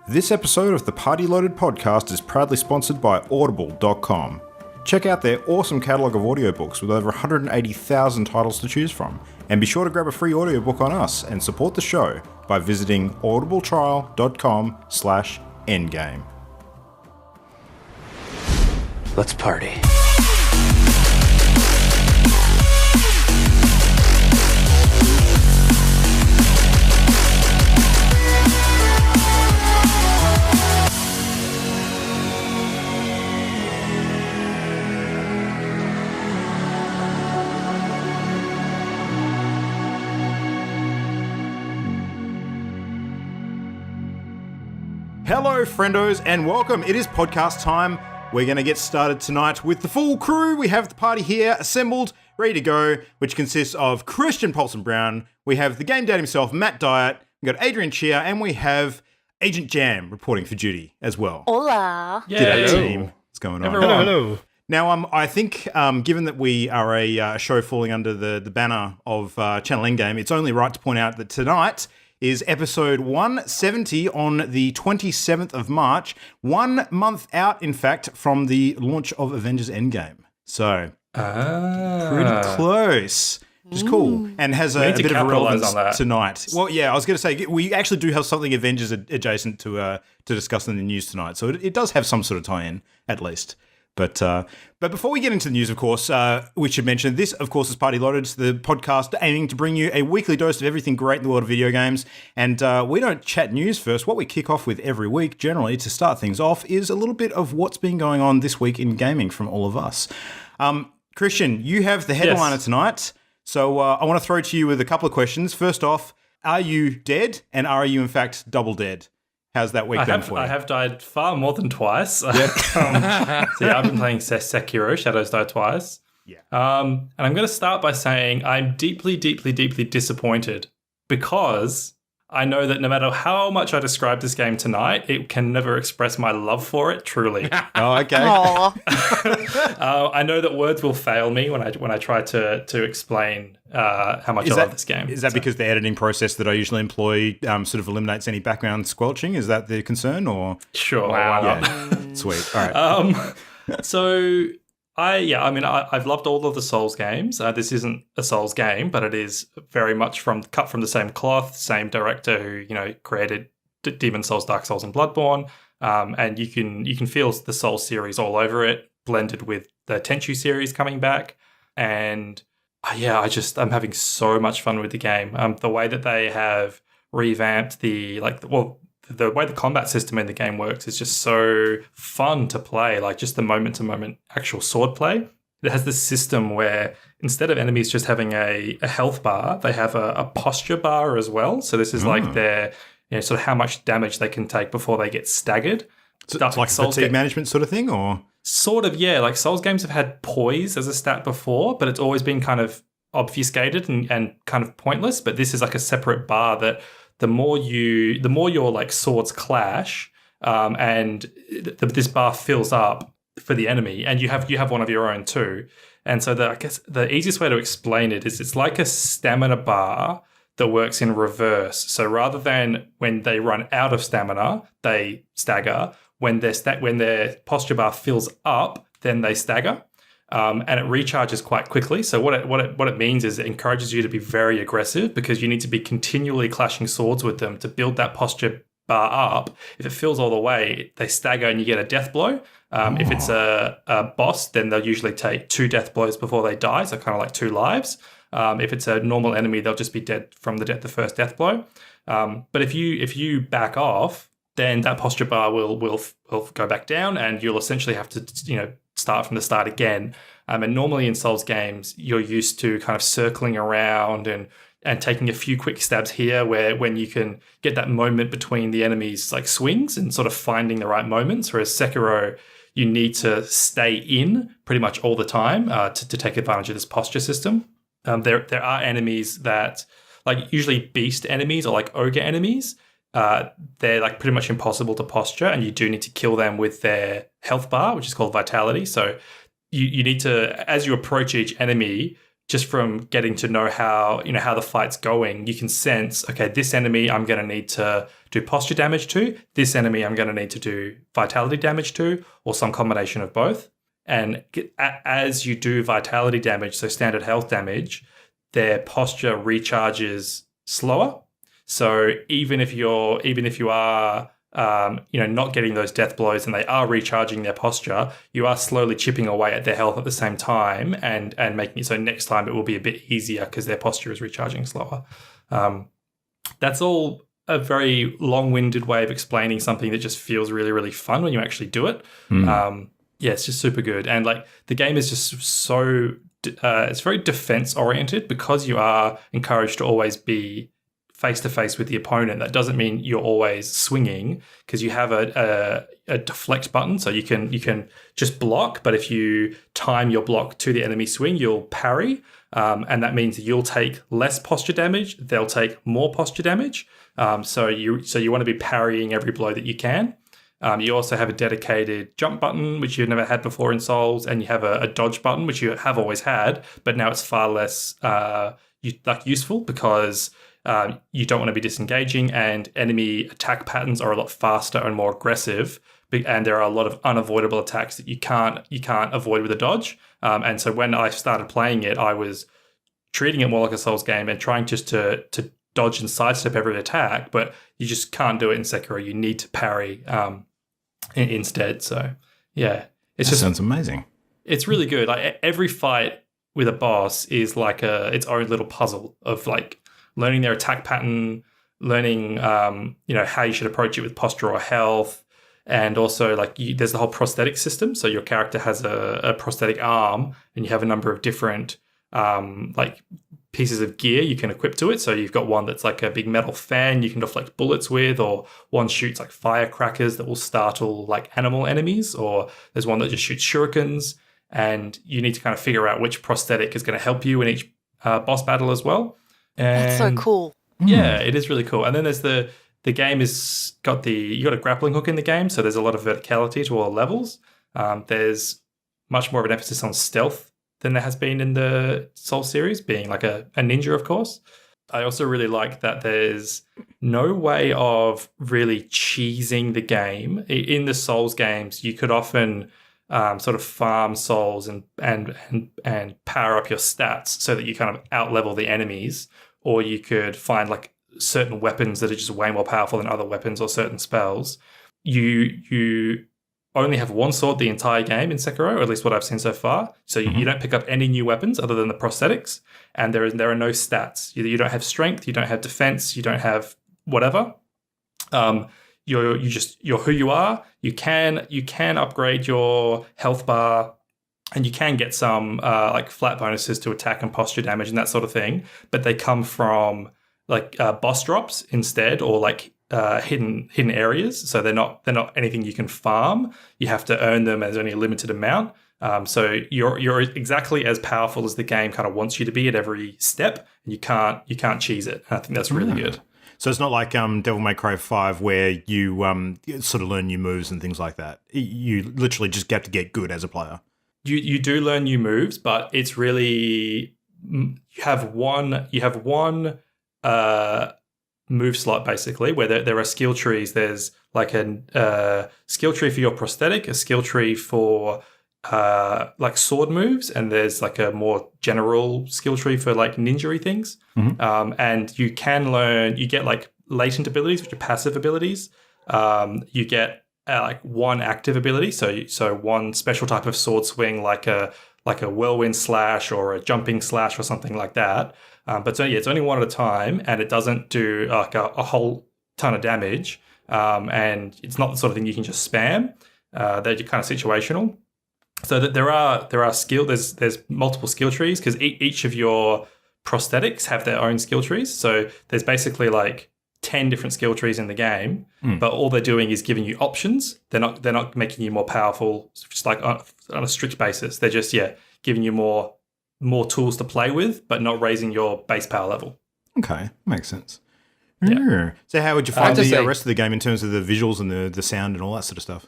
This episode of the Party Loaded podcast is proudly sponsored by Audible.com. Check out their awesome catalogue of audiobooks with over 180,000 titles to choose from. And be sure to grab a free audiobook on us and support the show by visiting audibletrial.com/endgame. Let's party. Hello, friendos, and welcome. It is podcast time. We're going to get started tonight with the full crew. We have the party here assembled, ready to go, which consists of Christian Paulson Brown. We have the game dad himself, Matt Dyatt. We've got Adrian Chia, and we have Agent Jam reporting for duty as well. Hola. G'day, team. What's going on? Hello. Now, I think, given that we are a show falling under the banner of Channel Endgame, it's only right to point out that tonight is episode 170 on the 27th of March, 1 month out, in fact, from the launch of Avengers Endgame. So, pretty close. Which is cool. And has a bit of relevance tonight. Well, yeah, I was going to say, we actually do have something Avengers adjacent to discuss in the news tonight. So it does have some sort of tie-in, at least. But before we get into the news, of course, we should mention this, of course, is Party Loaded, the podcast aiming to bring you a weekly dose of everything great in the world of video games. And we don't chat news first. What we kick off with every week, generally, to start things off, is a little bit of what's been going on this week in gaming from all of us. Christian, you have the headliner tonight. So I want to throw to you with a couple of questions. First off, are you dead? And are you, in fact, double dead? How's that week been for you? I have died far more than twice. Yep. So yeah, I've been playing Sekiro, Shadows Die Twice. Yeah. And I'm going to start by saying I'm deeply, deeply, deeply disappointed because I know that no matter how much I describe this game tonight, it can never express my love for it truly. Oh, okay. I know that words will fail me when I try to explain how much I love this game. Is that because the editing process that I usually employ sort of eliminates any background squelching? Is that the concern, or? Sure. Wow. Yeah. Sweet. All right. So I've loved all of the Souls games. This isn't a Souls game, but it is very much cut from the same cloth, same director who created Demon's Souls, Dark Souls, and Bloodborne. And you can feel the Souls series all over it, blended with the Tenchu series coming back. And I'm having so much fun with the game. The way that they have revamped the way the combat system in the game works is just so fun to play, like just the moment-to-moment actual sword play. It has this system where instead of enemies just having a health bar, they have a posture bar as well. So this is like their, sort of how much damage they can take before they get staggered. So it's like a fatigue management sort of thing, or? Sort of, yeah. Like Souls games have had poise as a stat before, but it's always been kind of obfuscated and kind of pointless. But this is like a separate bar that the more your like swords clash, and this bar fills up for the enemy, and you have one of your own too. And so I guess the easiest way to explain it is it's like a stamina bar that works in reverse. So rather than when they run out of stamina, they stagger. When their posture bar fills up, then they stagger. And it recharges quite quickly. So what it means is it encourages you to be very aggressive because you need to be continually clashing swords with them to build that posture bar up. If it fills all the way, they stagger and you get a death blow. If it's a boss, then they'll usually take 2 death blows before they die, so kind of like 2 lives. If it's a normal enemy, they'll just be dead from the first death blow. But if you back off, then that posture bar will go back down, and you'll essentially have to start from the start again. And normally in Souls games, you're used to kind of circling around and taking a few quick stabs here when you can get that moment between the enemies like swings and sort of finding the right moments. Whereas Sekiro, you need to stay in pretty much all the time to take advantage of this posture system. There are enemies that, like usually beast enemies or like ogre enemies, they're like pretty much impossible to posture, and you do need to kill them with their health bar, which is called Vitality. So you need to, as you approach each enemy, just from getting to know how the fight's going, you can sense, okay, this enemy I'm going to need to do posture damage to, this enemy I'm going to need to do vitality damage to, or some combination of both. And as you do vitality damage, so standard health damage, their posture recharges slower. So even if you are not getting those death blows and they are recharging their posture, you are slowly chipping away at their health at the same time and making it so next time it will be a bit easier because their posture is recharging slower. That's all a very long-winded way of explaining something that just feels really, really fun when you actually do it. It's just super good. And like the game is just so, it's very defense oriented because you are encouraged to always be face-to-face with the opponent. That doesn't mean you're always swinging because you have a deflect button, so you can just block, but if you time your block to the enemy swing, you'll parry, and that means you'll take less posture damage, they'll take more posture damage, so you want to be parrying every blow that you can. You also have a dedicated jump button, which you've never had before in Souls, and you have a dodge button, which you have always had, but now it's far less useful because you don't want to be disengaging, and enemy attack patterns are a lot faster and more aggressive, and there are a lot of unavoidable attacks that you can't avoid with a dodge. And so when I started playing it, I was treating it more like a Souls game and trying just to dodge and sidestep every attack, but you just can't do it in Sekiro. You need to parry instead. So yeah, sounds amazing. It's really good. Like every fight with a boss is like its own little puzzle of like learning their attack pattern, learning how you should approach it with posture or health, and also like there's the whole prosthetic system. So your character has a prosthetic arm, and you have a number of different like pieces of gear you can equip to it. So you've got one that's like a big metal fan you can deflect bullets with, or one shoots like firecrackers that will startle like animal enemies, or there's one that just shoots shurikens, and you need to kind of figure out which prosthetic is going to help you in each boss battle as well. And that's so cool. Yeah, it is really cool. And then there's the game is got you got a grappling hook in the game, so there's a lot of verticality to all levels. There's much more of an emphasis on stealth than there has been in the Soul series, being like a ninja, of course. I also really like that there's no way of really cheesing the game. In the Souls games, you could often sort of farm souls and power up your stats so that you kind of outlevel the enemies, or you could find certain weapons that are just way more powerful than other weapons or certain spells. You only have one sword the entire game in Sekiro, or at least what I've seen so far. So you don't pick up any new weapons other than the prosthetics, and there are no stats. You don't have strength, you don't have defense, you don't have whatever. You're who you are. You can upgrade your health bar, and you can get some flat bonuses to attack and posture damage and that sort of thing. But they come from boss drops instead, or hidden areas. So they're not anything you can farm. You have to earn them. There's only a limited amount. So you're exactly as powerful as the game kind of wants you to be at every step, and you can't cheese it. And I think that's really good. So it's not like Devil May Cry 5 where you sort of learn new moves and things like that. You literally just get to get good as a player. You do learn new moves, but it's really you have one move slot basically where there are skill trees. There's like a skill tree for your prosthetic, a skill tree for sword moves, and there's like a more general skill tree for like ninja-y things. And you get like latent abilities, which are passive abilities. You get one active ability, so one special type of sword swing, like a whirlwind slash or a jumping slash or something like that. But it's only one at a time, and it doesn't do like a whole ton of damage. And it's not the sort of thing you can just spam. They're kind of situational. So that there are there's multiple skill trees because each of your prosthetics have their own skill trees. So there's basically like 10 different skill trees in the game, but all they're doing is giving you options. They're not making you more powerful, just like on a strict basis. They're just giving you more tools to play with, but not raising your base power level. Okay, makes sense. Yeah. So how would you find the rest of the game in terms of the visuals and the sound and all that sort of stuff?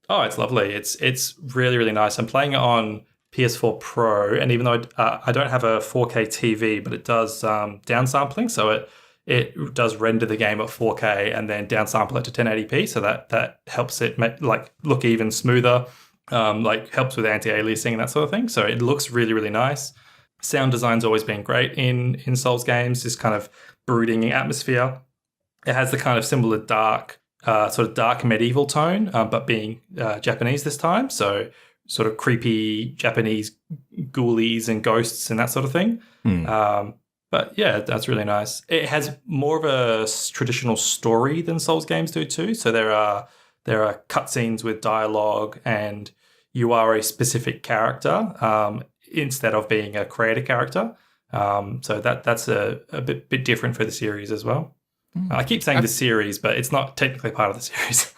Oh, it's lovely. It's really, really nice. I'm playing it on PS4 Pro, and even though I don't have a 4K TV, but it does downsampling, so it does render the game at 4K and then downsample it to 1080p, so that helps it look even smoother, helps with anti-aliasing and that sort of thing. So it looks really, really nice. Sound design's always been great in Souls games, this kind of brooding atmosphere. It has the kind of similar dark medieval tone, but being Japanese this time. So sort of creepy Japanese ghoulies and ghosts and that sort of thing. But yeah, that's really nice. It has more of a traditional story than Souls games do too. So there are cutscenes with dialogue, and you are a specific character instead of being a creator character. So that's a bit different for the series as well. I keep saying the series, but it's not technically part of the series.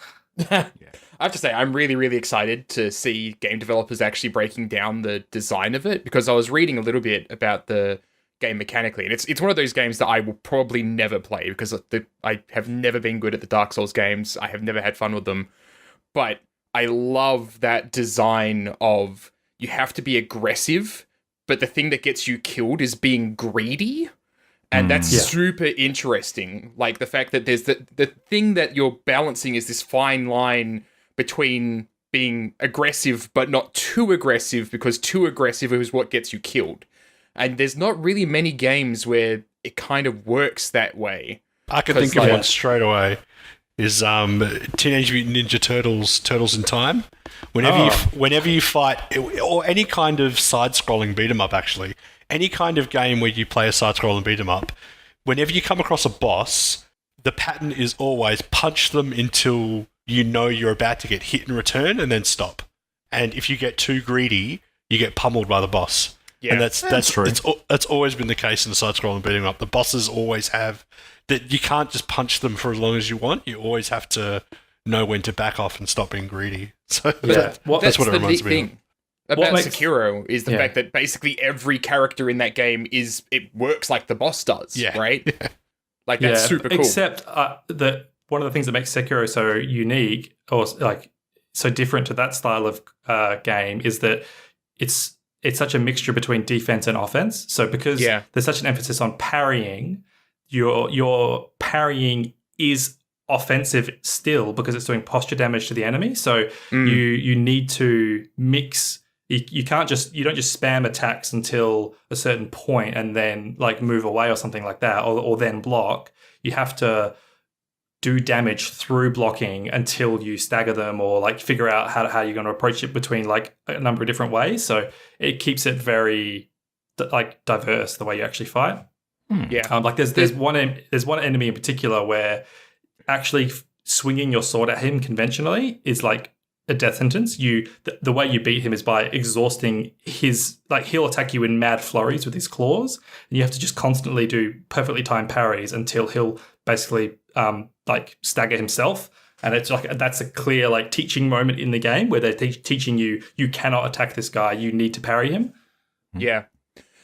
I have to say, I'm really, really excited to see game developers actually breaking down the design of it, because I was reading a little bit about the game mechanically, and it's one of those games that I will probably never play because I have never been good at the Dark Souls games. I have never had fun with them, but I love that design of you have to be aggressive, but the thing that gets you killed is being greedy. And that's super interesting. Like the fact that there's the thing that you're balancing is this fine line between being aggressive but not too aggressive, because too aggressive is what gets you killed. And there's not really many games where it kind of works that way. I can think of one straight away. Is Teenage Mutant Ninja Turtles: Turtles in Time. Whenever you fight, or any kind of side-scrolling beat 'em up, actually, any kind of game where you play a side-scrolling beat 'em up, whenever you come across a boss, the pattern is always punch them until you know you're about to get hit in return, and then stop. And if you get too greedy, you get pummeled by the boss. Yeah, and that's true. It's always been the case in the side-scrolling beat 'em up. The bosses always have that. You can't just punch them for as long as you want. You always have to know when to back off and stop being greedy. So that's what it reminds me of. About Sekiro is the fact that basically every character in that game it works like the boss does, right? Yeah. Like that's super cool. Except that one of the things that makes Sekiro so unique, or like so different to that style of game, is that it's such a mixture between defense and offense. So because there's such an emphasis on parrying, your parrying is offensive still because it's doing posture damage to the enemy. So you need to mix. You don't just spam attacks until a certain point and then like move away or something like that, or then block. You have to do damage through blocking until you stagger them, or like figure out how you're going to approach it between like a number of different ways. So it keeps it very like diverse the way you actually fight. Like there's one enemy in particular where actually swinging your sword at him conventionally is like a death sentence. The way you beat him is by exhausting his, like he'll attack you in mad flurries with his claws, and you have to just constantly do perfectly timed parries until he'll basically like stagger himself. And it's like that's a clear like teaching moment in the game where they're teaching you cannot attack this guy, you need to parry him. Yeah.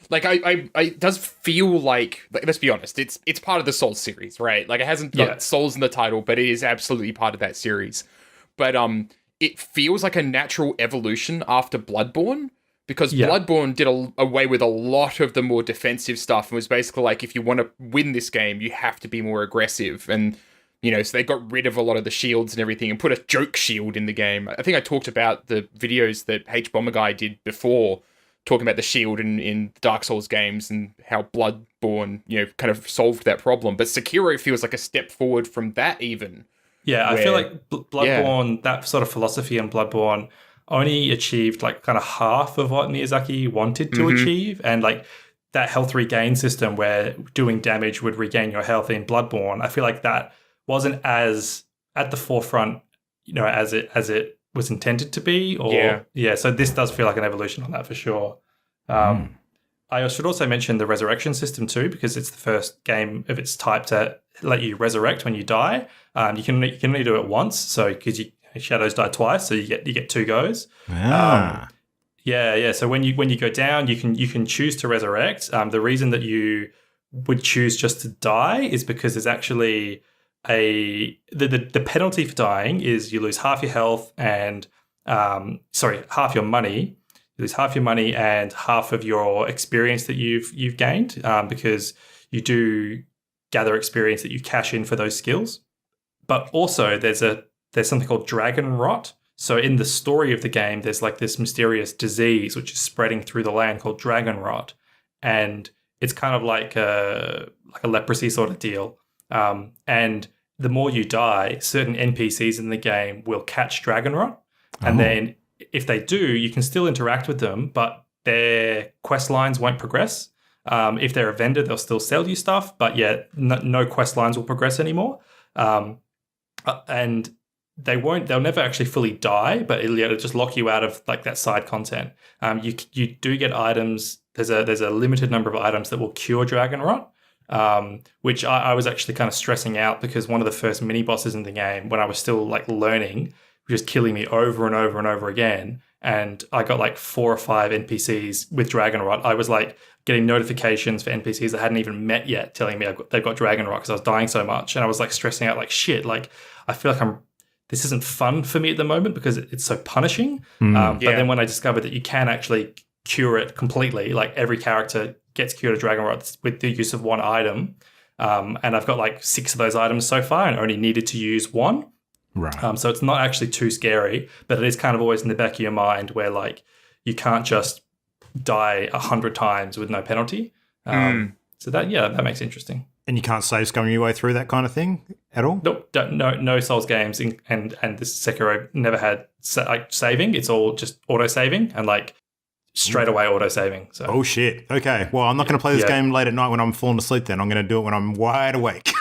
Like I it does feel like let's be honest, it's part of the Souls series, right? Like it hasn't got Souls in the title, but it is absolutely part of that series. But it feels like a natural evolution after Bloodborne, because Bloodborne did away with a lot of the more defensive stuff and was basically like, if you want to win this game, you have to be more aggressive. And, so they got rid of a lot of the shields and everything and put a joke shield in the game. I think I talked about the videos that Bomber Guy did before, talking about the shield in Dark Souls games and how Bloodborne, kind of solved that problem. But Sekiro feels like a step forward from that even. Yeah, I feel like Bloodborne, that sort of philosophy in Bloodborne only achieved like kind of half of what Miyazaki wanted to achieve. And like that health regain system where doing damage would regain your health in Bloodborne, I feel like that wasn't as at the forefront, as it was intended to be. So this does feel like an evolution on that for sure. I should also mention the resurrection system too, because it's the first game of its type to let you resurrect when you die. You can only do it once, so because shadows die twice, so you get 2 goes. So when you go down, you can choose to resurrect. The reason that you would choose just to die is because there's actually the penalty for dying is you lose half your health and half your money. lose half your money and half of your experience that you've gained, because you do gather experience that you cash in for those skills. But also there's something called dragon rot. So in the story of the game, there's like this mysterious disease which is spreading through the land called dragon rot, and it's kind of like a leprosy sort of deal. And the more you die, certain NPCs in the game will catch dragon rot, and then if they do, you can still interact with them, but their quest lines won't progress. If they're a vendor, they'll still sell you stuff, but no quest lines will progress anymore. And they'll never actually fully die, but it'll just lock you out of like that side content. You do get items. There's a limited number of items that will cure dragon rot, which I was actually kind of stressing out because one of the first mini bosses in the game, when I was still like learning, was just killing me over and over and over again. And I got like 4 or 5 NPCs with dragon rot. I was like getting notifications for NPCs I hadn't even met yet telling me they've got dragon rot because I was dying so much. And I was like stressing out like, shit, like I feel like this isn't fun for me at the moment because it's so punishing. But then when I discovered that you can actually cure it completely, like every character gets cured of dragon rot with the use of one item. And I've got like 6 of those items so far and only needed to use 1. Right. So it's not actually too scary, but it is kind of always in the back of your mind where like you can't just die 100 times with no penalty. So that makes it interesting. And you can't save scumming your way through that kind of thing at all? Nope, no Souls games, and this Sekiro never had saving. It's all just auto saving and like straight away auto saving. So. Oh shit! Okay, well I'm not going to play this game late at night when I'm falling asleep. Then I'm going to do it when I'm wide awake.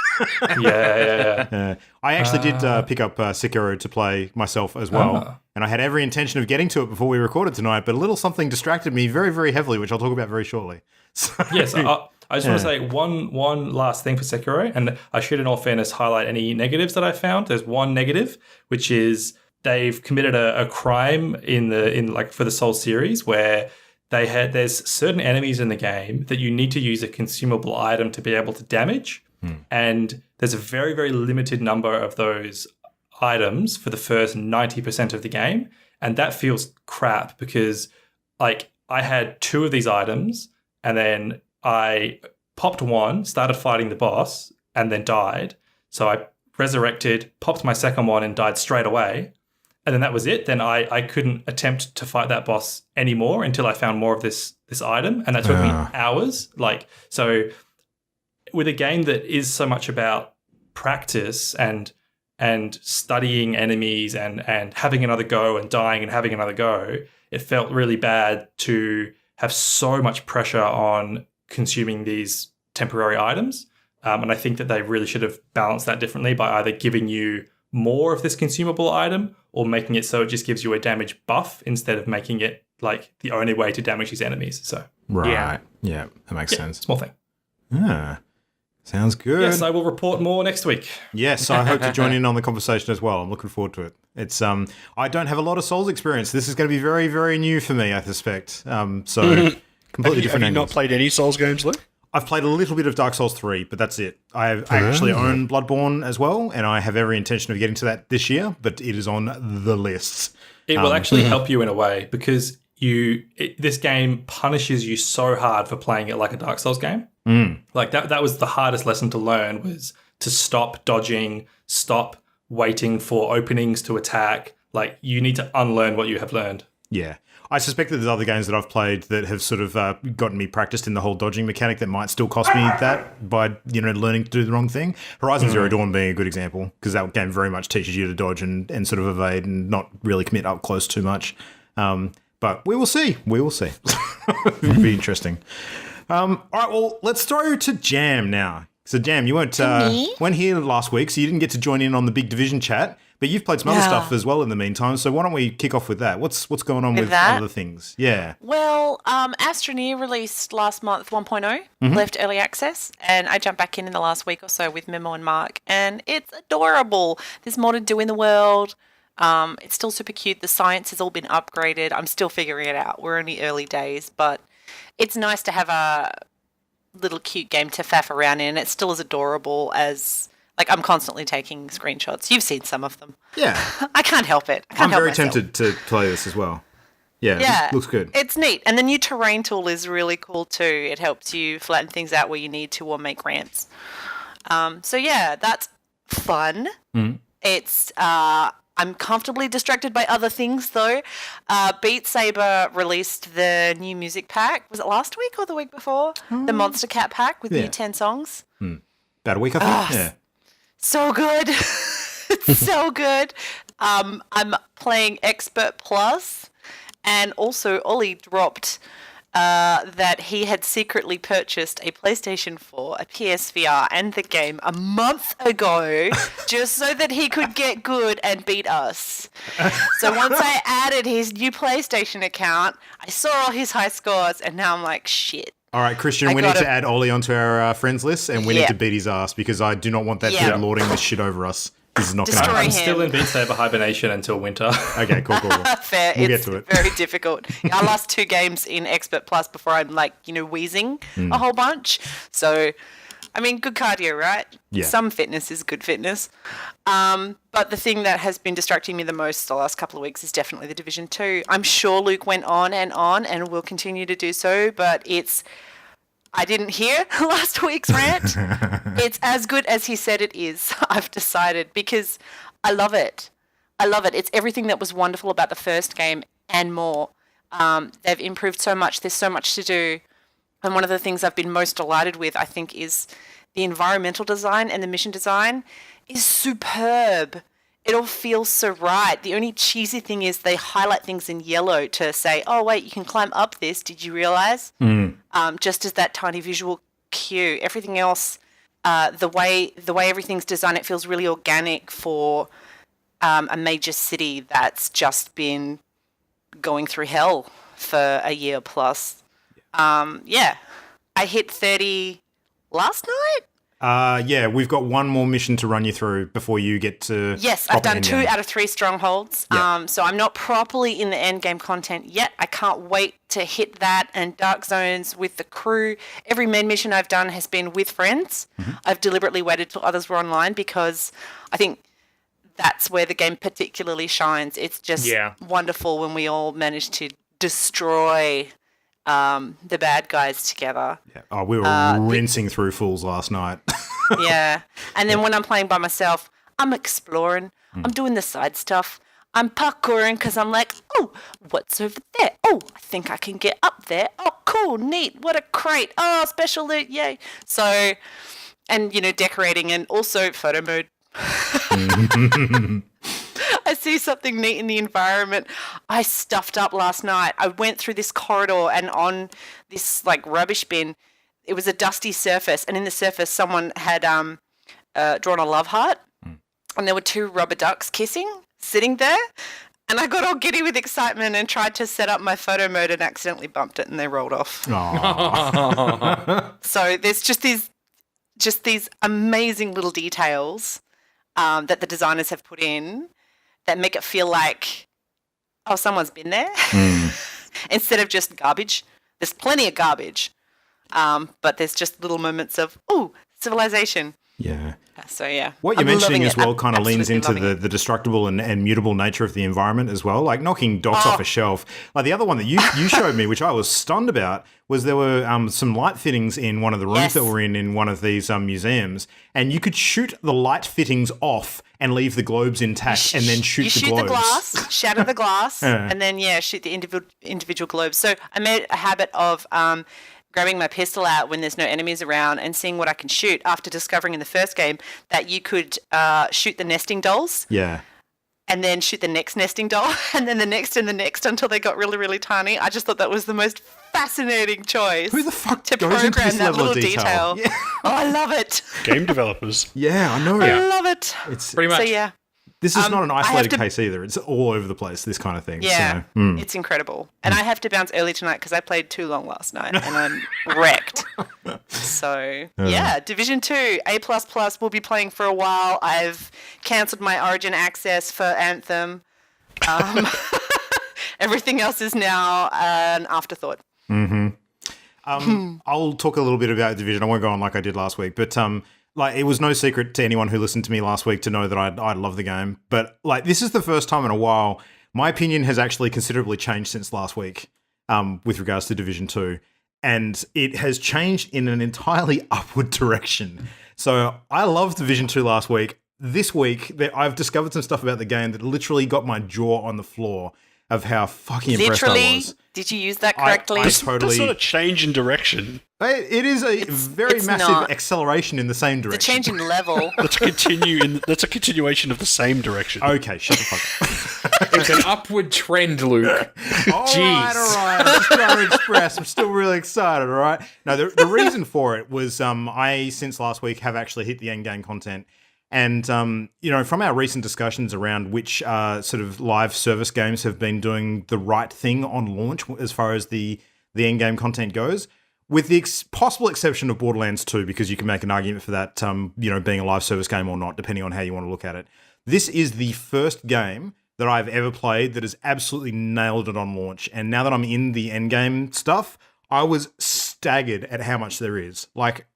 Yeah. I actually did pick up Sekiro to play myself as well, and I had every intention of getting to it before we recorded tonight, but a little something distracted me very, very heavily, which I'll talk about very shortly. So, yes, I just want to say one last thing for Sekiro, and I should, in all fairness, highlight any negatives that I found. There's one negative, which is they've committed a crime for the Souls series where there's certain enemies in the game that you need to use a consumable item to be able to damage. And there's a very, very limited number of those items for the first 90% of the game. And that feels crap because like I had 2 of these items and then I popped one, started fighting the boss and then died. So I resurrected, popped my second one and died straight away. And then that was it. Then I couldn't attempt to fight that boss anymore until I found more of this item. And that took me hours. So with a game that is so much about practice and studying enemies and having another go and dying and having another go, it felt really bad to have so much pressure on consuming these temporary items. And I think that they really should have balanced that differently by either giving you more of this consumable item or making it so it just gives you a damage buff instead of making it like the only way to damage these enemies. So right. Yeah, that makes sense. Small thing. Sounds good. Yes, I will report more next week. Yes, I hope to join in on the conversation as well. I'm looking forward to it. It's I don't have a lot of Souls experience. This is going to be very, very new for me, I suspect. So completely different. Have you not played any Souls games, Luke? I've played a little bit of Dark Souls 3, but that's it. I actually own Bloodborne as well, and I have every intention of getting to that this year, but it is on the list. It will actually help you in a way because this game punishes you so hard for playing it like a Dark Souls game. Like that was the hardest lesson to learn, was to stop dodging, stop waiting for openings to attack. Like you need to unlearn what you have learned. Yeah. I suspect that there's other games that I've played that have sort of gotten me practiced in the whole dodging mechanic that might still cost me that by, learning to do the wrong thing. Horizon Zero Dawn being a good example, because that game very much teaches you to dodge and sort of evade and not really commit up close too much. But we will see. It'll be interesting. All right, well, let's throw to Jam now. So, Jam, you weren't here last week, so you didn't get to join in on the big Division chat. But you've played some other stuff as well in the meantime, so why don't we kick off with that? What's going on with other things? Yeah. Well, Astroneer released last month 1.0, left early access, and I jumped back in the last week or so with Memo and Mark, and it's adorable. There's more to do in the world. It's still super cute. The science has all been upgraded. I'm still figuring it out. We're in the early days, but it's nice to have a little cute game to faff around in. It's still as adorable as... Like, I'm constantly taking screenshots. You've seen some of them. Yeah. I can't help it. I'm very tempted to play this as well. Yeah, Yeah. looks good. It's neat. And the new terrain tool is really cool too. It helps you flatten things out where you need to or make ramps. So yeah, that's fun. It's I'm comfortably distracted by other things though. Beat Saber released the new music pack. Was it last week or the week before? The Monster Cat pack with Yeah. new 10 songs. About a week, I think. Yeah. So good. It's so good. I'm playing Expert Plus, and also Ollie dropped that he had secretly purchased a PlayStation 4, a PSVR, and the game a month ago just so that he could get good and beat us. So once I added his new PlayStation account, I saw all his high scores, and now I'm like, shit. All right, Christian, I we need gotta- to add Ollie onto our friends list, and we need Yeah. to beat his ass because I do not want that Yeah. dude lording this shit over us. This is not going to Destroy happen. I'm still him. in Beat Saber hibernation until winter. Okay, cool. Fair. We'll get It's to it. very difficult. Our last 2 games in Expert Plus before I'm like, wheezing a whole bunch. So, I mean, good cardio, right? Yeah. Some fitness is good fitness. But the thing that has been distracting me the most the last couple of weeks is definitely the Division 2. I'm sure Luke went on and will continue to do so, but I didn't hear last week's rant. It's as good as he said it is, I've decided, because I love it. I love it. It's everything that was wonderful about the first game and more. They've improved so much. There's so much to do. And one of the things I've been most delighted with, I think, is the environmental design and the mission design is superb. It all feels so right. The only cheesy thing is they highlight things in yellow to say, oh, wait, you can climb up this. Did you realize? Just as that tiny visual cue. Everything else, the way everything's designed, it feels really organic for a major city that's just been going through hell for a year plus. Yeah. I hit 30 last night. Yeah, we've got one more mission to run you through before you get to. Yes, I've proper done 2 endgame. out of 3 strongholds. Yeah. So I'm not properly in the end game content yet. I can't wait to hit that and Dark Zones with the crew. Every main mission I've done has been with friends. I've deliberately waited till others were online because I think that's where the game particularly shines. It's just wonderful when we all manage to destroy the bad guys together. Yeah. Oh, we were rinsing through fools last night. Yeah. And then when I'm playing by myself, I'm exploring. I'm doing the side stuff. I'm parkouring because I'm like, oh, what's over there? Oh, I think I can get up there. Oh, cool, neat. What a crate. Oh, special loot. Yay. So, and, decorating and also photo mode. I see something neat in the environment. I stuffed up last night. I went through this corridor and on this rubbish bin, it was a dusty surface, and in the surface someone had drawn a love heart, and there were 2 rubber ducks kissing, sitting there, and I got all giddy with excitement and tried to set up my photo mode and accidentally bumped it and they rolled off. So there's just these amazing little details that the designers have put in that make it feel like, oh, someone's been there, instead of just garbage. There's plenty of garbage. But there's just little moments of, oh, civilization. Yeah. So, yeah. What you're I'm mentioning loving as it. well kind of leans Absolutely into loving the destructible and mutable nature of the environment as well, like knocking dots off a shelf. Like the other one that you showed me, which I was stunned about, was there were some light fittings in one of the rooms Yes. that were in one of these museums, and you could shoot the light fittings off and leave the globes intact and then shoot you the shoot globes. the glass, shatter the glass, and then, shoot the individual globes. So I made a habit of grabbing my pistol out when there's no enemies around and seeing what I can shoot after discovering in the first game that you could shoot the nesting dolls Yeah. and then shoot the next nesting doll and then the next and the next until they got really, really tiny. I just thought that was the most fascinating choice. Who the fuck to goes into program this that level little of detail? detail? Oh, I love it. Game developers. Yeah, I know. I love it. It's Pretty much. So yeah. This is not an I have isolated to- case either. It's all over the place, this kind of thing. Yeah, So, it's incredible. And I have to bounce early tonight because I played too long last night and I'm wrecked. So, yeah, Division 2, A++ will be playing for a while. I've cancelled my Origin access for Anthem. Everything else is now an afterthought. I'll talk a little bit about Division. I won't go on like I did last week, but it was no secret to anyone who listened to me last week to know that I love the game. But this is the first time in a while my opinion has actually considerably changed since last week with regards to Division 2. And it has changed in an entirely upward direction. So I loved Division 2 last week. This week, I've discovered some stuff about the game that literally got my jaw on the floor of how fucking impressed I was. Did you use that correctly? I totally. That's not a change in direction. It is a very massive acceleration in the same direction. The change in level. That's a continuation of the same direction. Okay, shut the fuck up. It's an upward trend, Luke. All right. I'm just trying to express. I'm still really excited, all right? No, the reason for it was I, since last week, have actually hit the end game content. And, from our recent discussions around which sort of live service games have been doing the right thing on launch as far as the end game content goes, with the possible exception of Borderlands 2, because you can make an argument for that, being a live service game or not, depending on how you want to look at it. This is the first game that I've ever played that has absolutely nailed it on launch. And now that I'm in the end game stuff, I was staggered at how much there is. Like,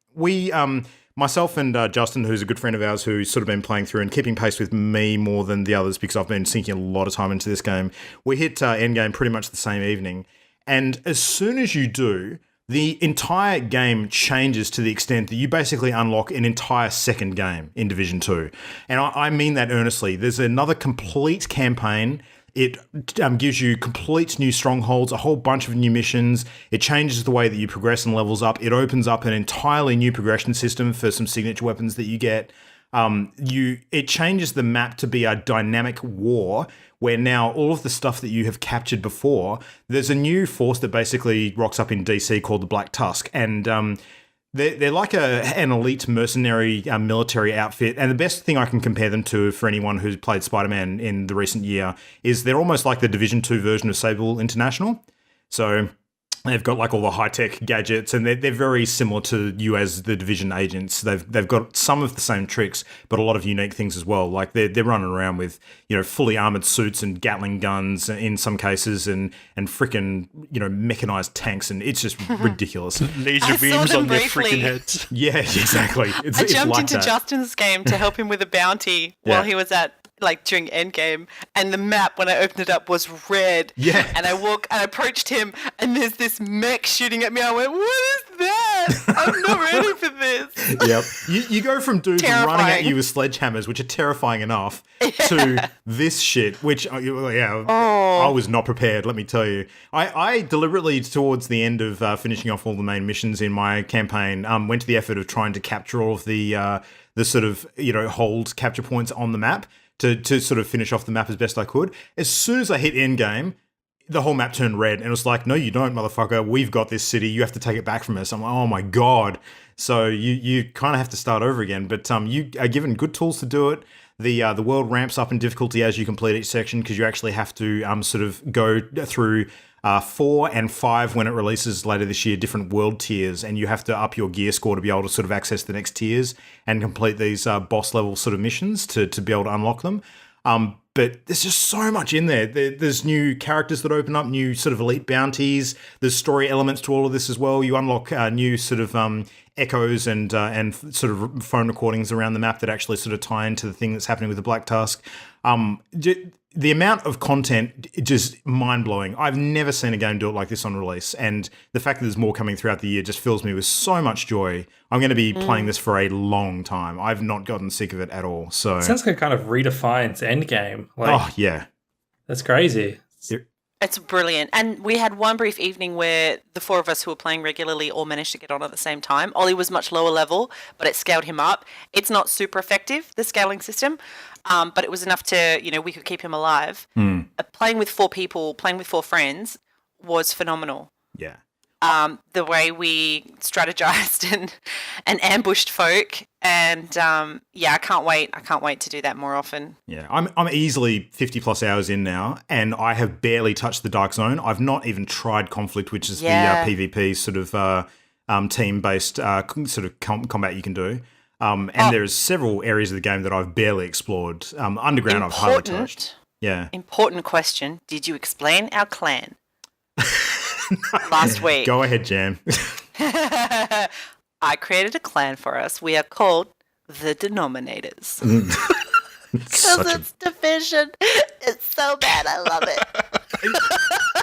myself and Justin, who's a good friend of ours, who's sort of been playing through and keeping pace with me more than the others because I've been sinking a lot of time into this game. We hit endgame pretty much the same evening. And as soon as you do, the entire game changes to the extent that you basically unlock an entire second game in Division 2. And I mean that earnestly. There's another complete campaign. It gives you complete new strongholds, a whole bunch of new missions. It changes the way that you progress and levels up. It opens up an entirely new progression system for some signature weapons that you get. It changes the map to be a dynamic war, where now all of the stuff that you have captured before, there's a new force that basically rocks up in DC called the Black Tusk, and they're like an elite mercenary military outfit, and the best thing I can compare them to for anyone who's played Spider-Man in the recent year is they're almost like the Division 2 version of Sable International. So they've got like all the high-tech gadgets, and they're very similar to you as the Division agents. They've got some of the same tricks, but a lot of unique things as well. Like they're running around with fully armored suits and Gatling guns in some cases, and freaking mechanized tanks, and it's just ridiculous. Laser beams on their freaking heads. Yeah, exactly. I jumped into Justin's game to help him with a bounty while he was at during endgame, and the map when I opened it up was red. Yeah. And I approached him, and there's this mech shooting at me. I went, "What is that? I'm not ready for this." Yep. You go from dudes running at you with sledgehammers, which are terrifying enough, to this shit, which I was not prepared. Let me tell you. I deliberately, towards the end of finishing off all the main missions in my campaign, went to the effort of trying to capture all of the sort of hold capture points on the map. To sort of finish off the map as best I could. As soon as I hit endgame, the whole map turned red, and it was like, no, you don't, motherfucker. We've got this city. You have to take it back from us. I'm like, oh my God. So you kind of have to start over again. But you are given good tools to do it. The world ramps up in difficulty as you complete each section, because you actually have to sort of go through 4 and 5 when it releases later this year, different world tiers, and you have to up your gear score to be able to sort of access the next tiers and complete these boss level sort of missions to be able to unlock them. But there's just so much in there. There's new characters that open up, new sort of elite bounties. There's story elements to all of this as well. You unlock new sort of echoes and sort of phone recordings around the map that actually sort of tie into the thing that's happening with the Black Tusk. The amount of content is just mind-blowing. I've never seen a game do it like this on release, and the fact that there's more coming throughout the year just fills me with so much joy. I'm going to be playing this for a long time. I've not gotten sick of it at all. So it sounds like it kind of redefines Endgame. Oh, yeah. That's crazy. It's brilliant. And we had one brief evening where the four of us who were playing regularly all managed to get on at the same time. Ollie was much lower level, but it scaled him up. It's not super effective, the scaling system, but it was enough to, we could keep him alive. Playing with 4 people, playing with 4 friends was phenomenal. Yeah. The way we strategized and ambushed folk, and I can't wait to do that more often. Yeah, I'm easily 50 plus hours in now, and I have barely touched the Dark Zone. I've not even tried Conflict, which is the PvP sort of team based sort of combat you can do. And there's several areas of the game that I've barely explored. Underground, I've hardly touched. Yeah. Important question: did you explain our clan? Last week. Go ahead, Jam. I created a clan for us. We are called the Denominators. Because it's division. It's so bad. I love it.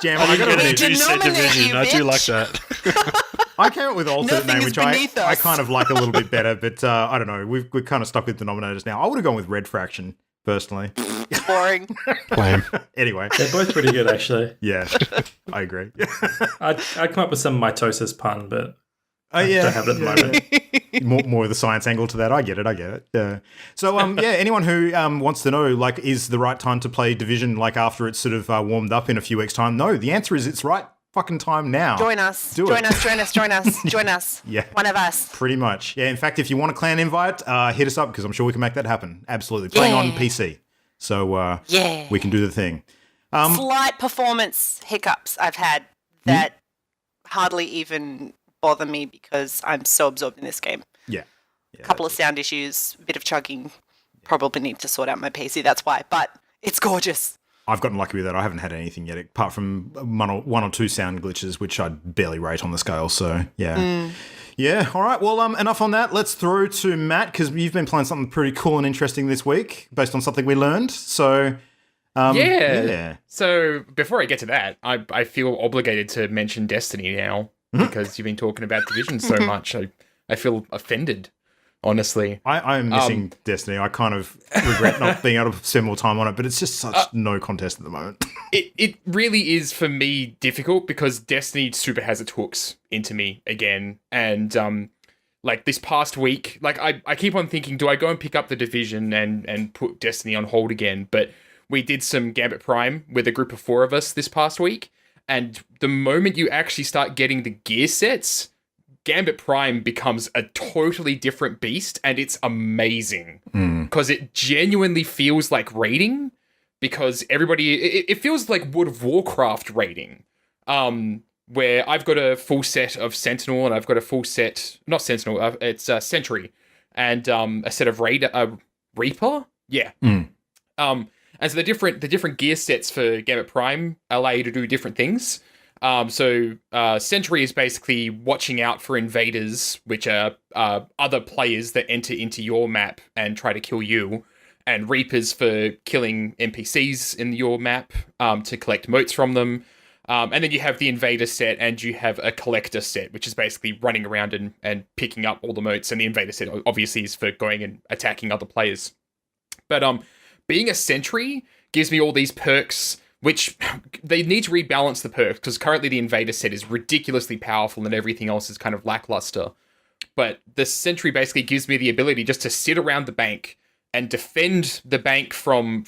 Jam, I got to admit, to You said nominate division. you, I do bitch. like that. I came up with an alternate Nothing name, is which beneath I us. kind of like a little bit better, but I don't know. We're kind of stuck with denominators now. I would have gone with Red Fraction, personally. Boring. Lame. Anyway, They're both pretty good, actually. yeah, I agree. I'd come up with some mitosis pun, but Yeah, don't have it at the moment. more of the science angle to that. I get it. Yeah. So, yeah, anyone who wants to know, like, is the right time to play Division, like, after it's sort of warmed up in a few weeks' time? No, the answer is it's right fucking time now. Join us. Do Join it. us. Join us. Join us. Join us. Yeah. One of us. Pretty much. Yeah, in fact, if you want a clan invite, hit us up because I'm sure we can make that happen. Absolutely. Playing on Yeah. PC. So, Yeah. we can do the thing. Slight performance hiccups I've had that hardly even bother me because I'm so absorbed in this game. Yeah. A couple of sound issues, a bit of chugging. Probably need to sort out my PC. That's why. But it's gorgeous. I've gotten lucky with that. I haven't had anything yet, apart from one or two sound glitches, which I'd barely rate on the scale. So, yeah. Yeah, all right. Well, enough on that. Let's throw to Matt, because you've been playing something pretty cool and interesting this week, based on something we learned. So, yeah. So before I get to that, I feel obligated to mention Destiny now because you've been talking about Division so much. I feel offended, honestly. I'm missing Destiny. I kind of regret not being able to spend more time on it, but it's just such no contest at the moment. It really is for me difficult because Destiny super has its hooks into me again. And like this past week, like I keep on thinking, do I go and pick up the Division and put Destiny on hold again? But we did some Gambit Prime with a group of 4 of us this past week. And the moment you actually start getting the gear sets, Gambit Prime becomes a totally different beast, and it's amazing because it genuinely feels like raiding. Because everybody, it feels like World of Warcraft raiding, where I've got a full set of Sentinel and I've got a full set, not Sentinel, it's Sentry, and a set of Reaper, yeah. And so the different gear sets for Gambit Prime allow you to do different things. So Sentry is basically watching out for invaders, which are other players that enter into your map and try to kill you. And Reapers for killing NPCs in your map to collect motes from them. And then you have the Invader set and you have a Collector set, which is basically running around and picking up all the motes. And the Invader set obviously is for going and attacking other players. But being a Sentry gives me all these perks, which they need to rebalance the perks because currently the Invader set is ridiculously powerful and everything else is kind of lackluster. But the Sentry basically gives me the ability just to sit around the bank and defend the bank from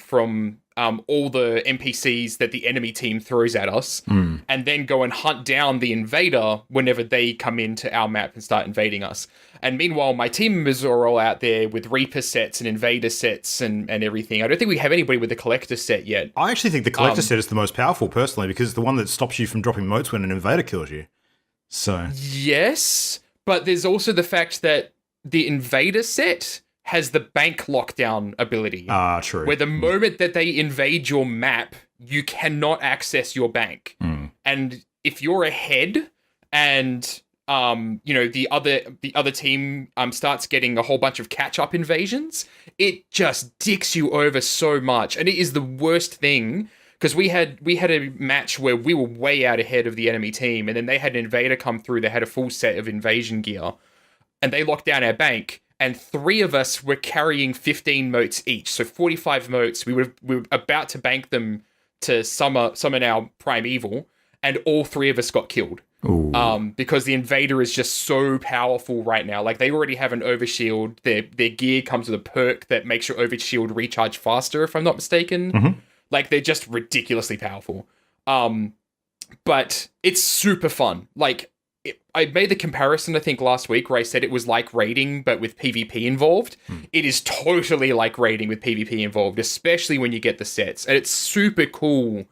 all the NPCs that the enemy team throws at us, and then go and hunt down the invader whenever they come into our map and start invading us. And meanwhile, my team members are all out there with Reaper sets and Invader sets and everything. I don't think we have anybody with the Collector set yet. I actually think the Collector set is the most powerful, personally, because it's the one that stops you from dropping motes when an invader kills you. So Yes, but there's also the fact that the Invader set has the bank lockdown ability. True. Where the moment that they invade your map, you cannot access your bank. And if you're ahead and the other team starts getting a whole bunch of catch-up invasions, it just dicks you over so much. And it is the worst thing because we had a match where we were way out ahead of the enemy team, and then they had an invader come through. They had a full set of invasion gear, and they locked down our bank. And 3 of us were carrying 15 motes each, so 45 motes. We were about to bank them to summon our primeval, and all 3 of us got killed. Because the invader is just so powerful right now. Like, they already have an overshield. Their gear comes with a perk that makes your overshield recharge faster, if I'm not mistaken. Like, they're just ridiculously powerful. But it's super fun. Like, I made the comparison, I think, last week where I said it was like raiding, but with PvP involved. It is totally like raiding with PvP involved, especially when you get the sets. And it's super cool,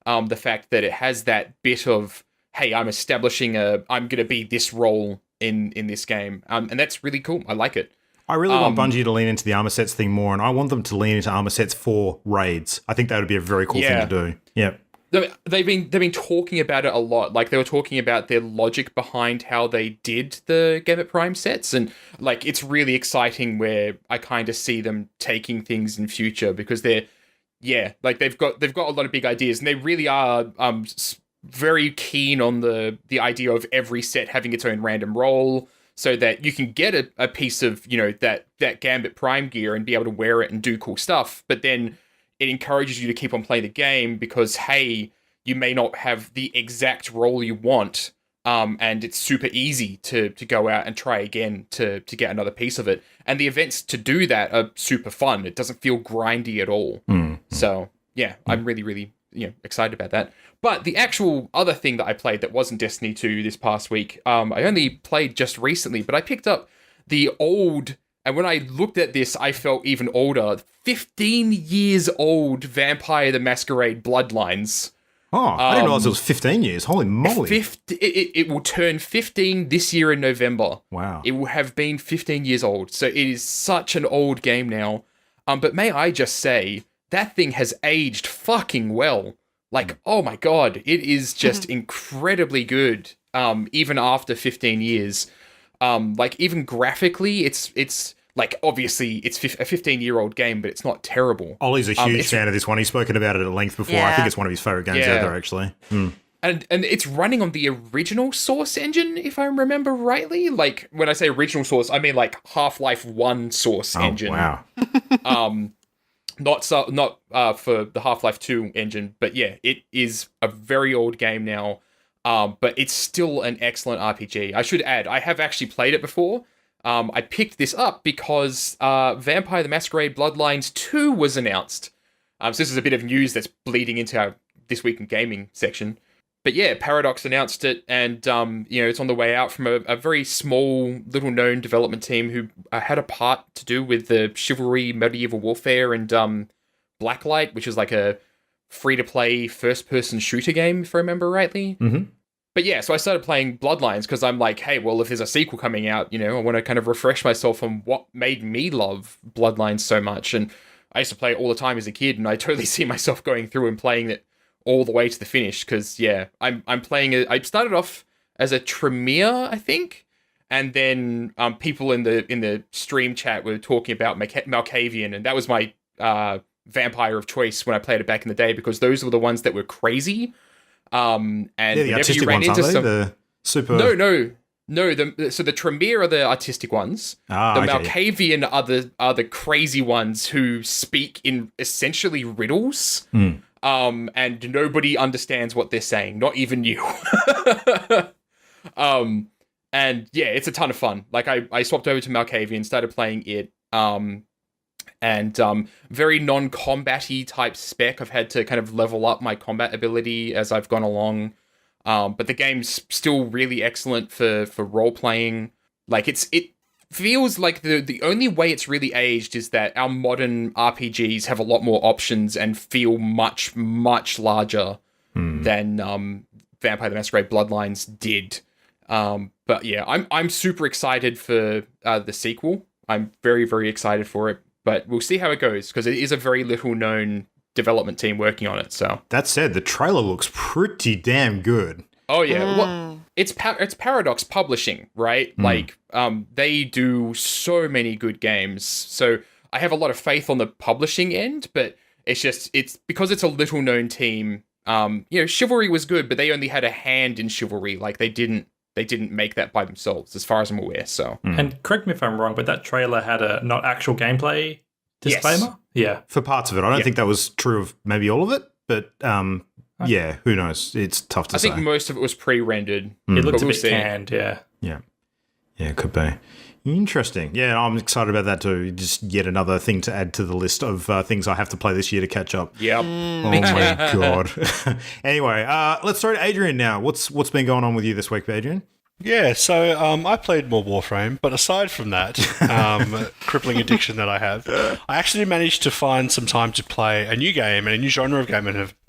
the fact that it has that bit of, hey, I'm going to be this role in this game. And that's really cool. I like it. I really want Bungie to lean into the armor sets thing more, and I want them to lean into armor sets for raids. I think that would be a very cool thing to do. Yeah. They've been talking about it a lot. Like, they were talking about their logic behind how they did the Gambit Prime sets, and like, it's really exciting where I kind of see them taking things in future because they're yeah, like they've got a lot of big ideas, and they really are very keen on the idea of every set having its own random roll, so that you can get a piece of, you know, that Gambit Prime gear and be able to wear it and do cool stuff. But then it encourages you to keep on playing the game because, hey, you may not have the exact roll you want, and it's super easy to go out and try again to get another piece of it. And the events to do that are super fun. It doesn't feel grindy at all. So yeah, I'm really, really, you know, excited about that. But the actual other thing that I played that wasn't Destiny 2 this past week, I only played just recently, but I picked up the old, and when I looked at this, I felt even older, 15 years old Vampire the Masquerade Bloodlines. Oh, I didn't realize it was 15 years. Holy moly. It will turn 15 this year in November. Wow. It will have been 15 years old. So it is such an old game now. But may I just say, that thing has aged fucking well. Like, oh my god, it is just incredibly good, even after 15 years. Like, even graphically, it's like, obviously, it's a 15-year-old game, but it's not terrible. Ollie's a huge fan of this one. He's spoken about it at length before. I think it's one of his favourite games out there, actually. And it's running on the original Source engine, if I remember rightly. Like, when I say original Source, I mean, like, Half-Life 1 Source engine. Wow. Not for the Half-Life 2 engine, but yeah, it is a very old game now, but it's still an excellent RPG. I should add, I have actually played it before. I picked this up because Vampire the Masquerade Bloodlines 2 was announced. So this is a bit of news that's bleeding into our This Week in Gaming section. But yeah, Paradox announced it, and you know, it's on the way out from a very small, little-known development team who had a part to do with the Chivalry, Medieval Warfare, and Blacklight, which is like a free-to-play first-person shooter game, if I remember rightly. But yeah, so I started playing Bloodlines because I'm like, hey, well, if there's a sequel coming out, you know, I want to kind of refresh myself on what made me love Bloodlines so much. And I used to play it all the time as a kid, and I totally see myself going through and playing it all the way to the finish, because yeah, I'm playing it. I started off as a Tremere, I think, and then people in the stream chat were talking about Malkavian, and that was my vampire of choice when I played it back in the day, because those were the ones that were crazy. And the artistic ones, aren't they? The super... No. So the Tremere are the artistic ones. The Malkavian are the crazy ones who speak in essentially riddles. And nobody understands what they're saying, not even you. And yeah, it's a ton of fun. Like I swapped over to Malkavian, started playing it, and very non-combat-y type spec. I've had to kind of level up my combat ability as I've gone along. But the game's still really excellent for role-playing. Like it feels like the only way it's really aged is that our modern RPGs have a lot more options and feel much, much larger than Vampire the Masquerade Bloodlines did. But yeah, I'm super excited for the sequel. I'm very, very excited for it. But we'll see how it goes, because it is a very little known development team working on it. So that said, the trailer looks pretty damn good. Oh yeah, well, it's Paradox Publishing, right? Like, they do so many good games. So I have a lot of faith on the publishing end, but it's because it's a little known team. You know, Chivalry was good, but they only had a hand in Chivalry. Like they didn't make that by themselves, as far as I'm aware. So, and correct me if I'm wrong, but that trailer had a not actual gameplay disclaimer. Yes. Yeah, for parts of it. I don't think that was true of maybe all of it, but yeah, who knows? It's tough to say. I think most of it was pre-rendered. It looked a bit canned, yeah. Yeah, it could be. Interesting. Yeah, I'm excited about that too. Just yet another thing to add to the list of things I have to play this year to catch up. Yep. Oh my God. Anyway, let's throw to Adrian now. What's been going on with you this week, Adrian? Yeah, so I played more Warframe, but aside from that crippling addiction that I have, I actually managed to find some time to play a new game and a new genre of game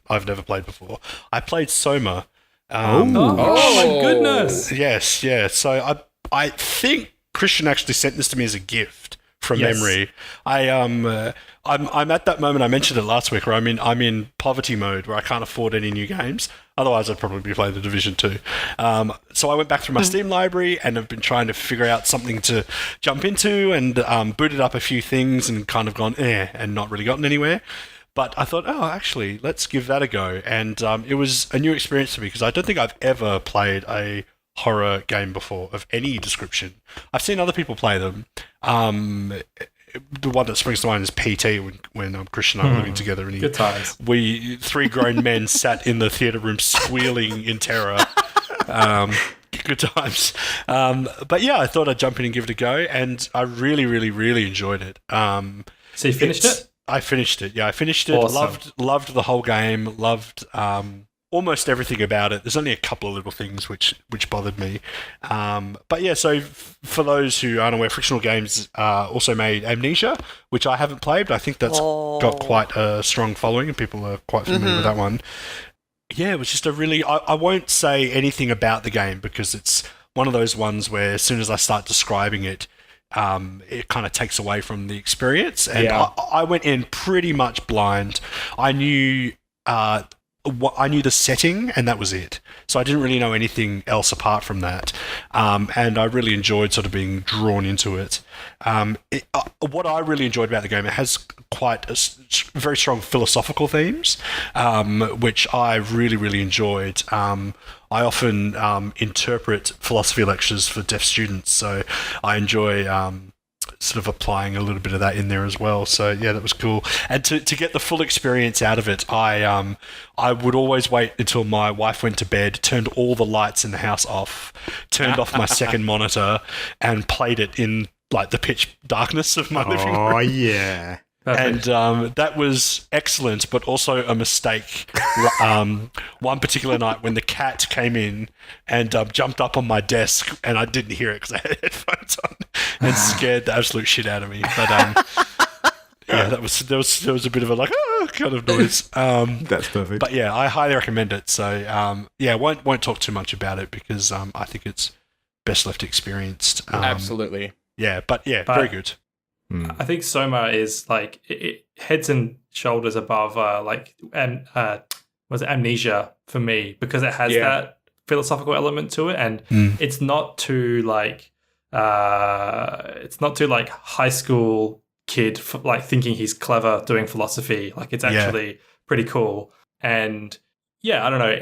I've never played before. I played Soma. Oh my goodness! Yes, yeah. So I think Christian actually sent this to me as a gift from memory. I'm at that moment, I mentioned it last week, where I'm in poverty mode, where I can't afford any new games. Otherwise, I'd probably be playing The Division 2. So I went back through my Steam library and have been trying to figure out something to jump into, and booted up a few things and kind of gone and not really gotten anywhere. But I thought, oh, actually, let's give that a go. And it was a new experience for me because I don't think I've ever played a horror game before of any description. I've seen other people play them. The one that springs to mind is PT when Christian and I were living together. And Good times. We, 3 grown men, sat in the theatre room squealing in terror. Good times. But yeah, I thought I'd jump in and give it a go, and I really, really, really enjoyed it. So you finished it? I finished it. Yeah, I finished it. Awesome. Loved the whole game. Loved almost everything about it. There's only a couple of little things which bothered me. But yeah, so for those who aren't aware, Frictional Games also made Amnesia, which I haven't played, but I think that's got quite a strong following, and people are quite familiar with that one. Yeah, it was just a really... I won't say anything about the game because it's one of those ones where as soon as I start describing it, it kind of takes away from the experience. And I went in pretty much blind. I knew the setting, and that was it. So I didn't really know anything else apart from that. And I really enjoyed sort of being drawn into it. What I really enjoyed about the game, it has quite very strong philosophical themes, which I really, really enjoyed. I often interpret philosophy lectures for deaf students, so I enjoy sort of applying a little bit of that in there as well. So yeah, that was cool. And to get the full experience out of it, I would always wait until my wife went to bed, turned all the lights in the house off, turned off my second monitor, and played it in like the pitch darkness of my living room. Oh yeah. And that was excellent, but also a mistake. One particular night when the cat came in and jumped up on my desk, and I didn't hear it because I had headphones on, and scared the absolute shit out of me. But yeah, there was a bit of a like kind of noise. That's perfect. But yeah, I highly recommend it. So yeah, won't talk too much about it because I think it's best left experienced. Absolutely. Yeah, but very good. I think Soma is like it heads and shoulders above was it Amnesia for me because it has that philosophical element to it, and it's not too like high school kid like thinking he's clever doing philosophy. Like it's actually pretty cool, and yeah, I don't know,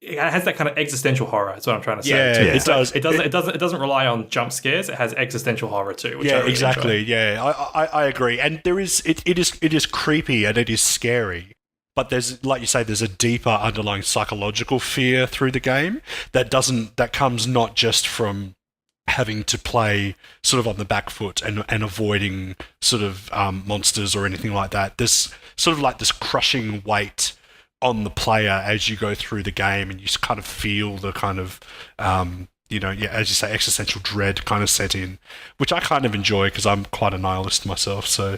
it has that kind of existential horror. That's what I'm trying to say. Yeah, too. it does. It doesn't rely on jump scares. It has existential horror too. Which I really exactly. enjoy. Yeah, I agree. And there is it is creepy and it is scary. But there's, like you say, there's a deeper underlying psychological fear through the game that comes not just from having to play sort of on the back foot and avoiding sort of monsters or anything like that. There's sort of like this crushing weight on the player as you go through the game, and you kind of feel the kind of, as you say, existential dread kind of set in, which I kind of enjoy because I'm quite a nihilist myself. So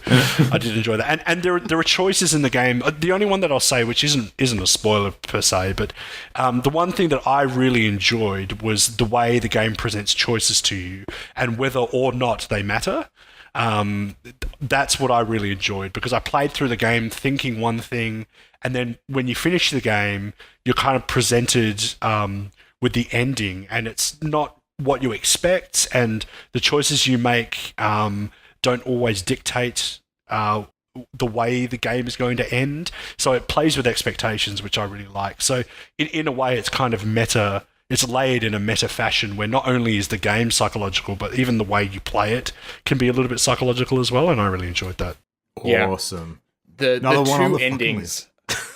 I did enjoy that. And there are choices in the game. The only one that I'll say, which isn't a spoiler per se, but the one thing that I really enjoyed was the way the game presents choices to you and whether or not they matter. That's what I really enjoyed because I played through the game thinking one thing, and then when you finish the game, you're kind of presented with the ending, and it's not what you expect, and the choices you make don't always dictate the way the game is going to end. So it plays with expectations, which I really like. So in a way, it's kind of meta. It's layered in a meta fashion where not only is the game psychological, but even the way you play it can be a little bit psychological as well, and I really enjoyed that. Awesome. The one on two the endings.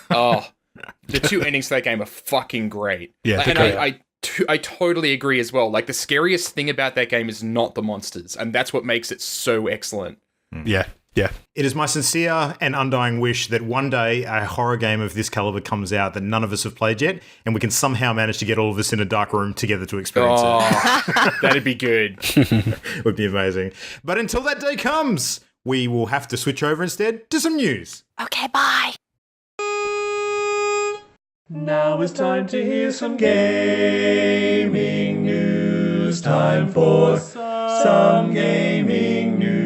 The two endings to that game are fucking great. Yeah, and I totally agree as well. Like the scariest thing about that game is not the monsters, and that's what makes it so excellent. Yeah. It is my sincere and undying wish that one day a horror game of this caliber comes out that none of us have played yet, and we can somehow manage to get all of us in a dark room together to experience it. That'd be good. It would be amazing. But until that day comes, we will have to switch over instead to some news. Okay, bye. Now it's time to hear some gaming news. Time for some gaming news.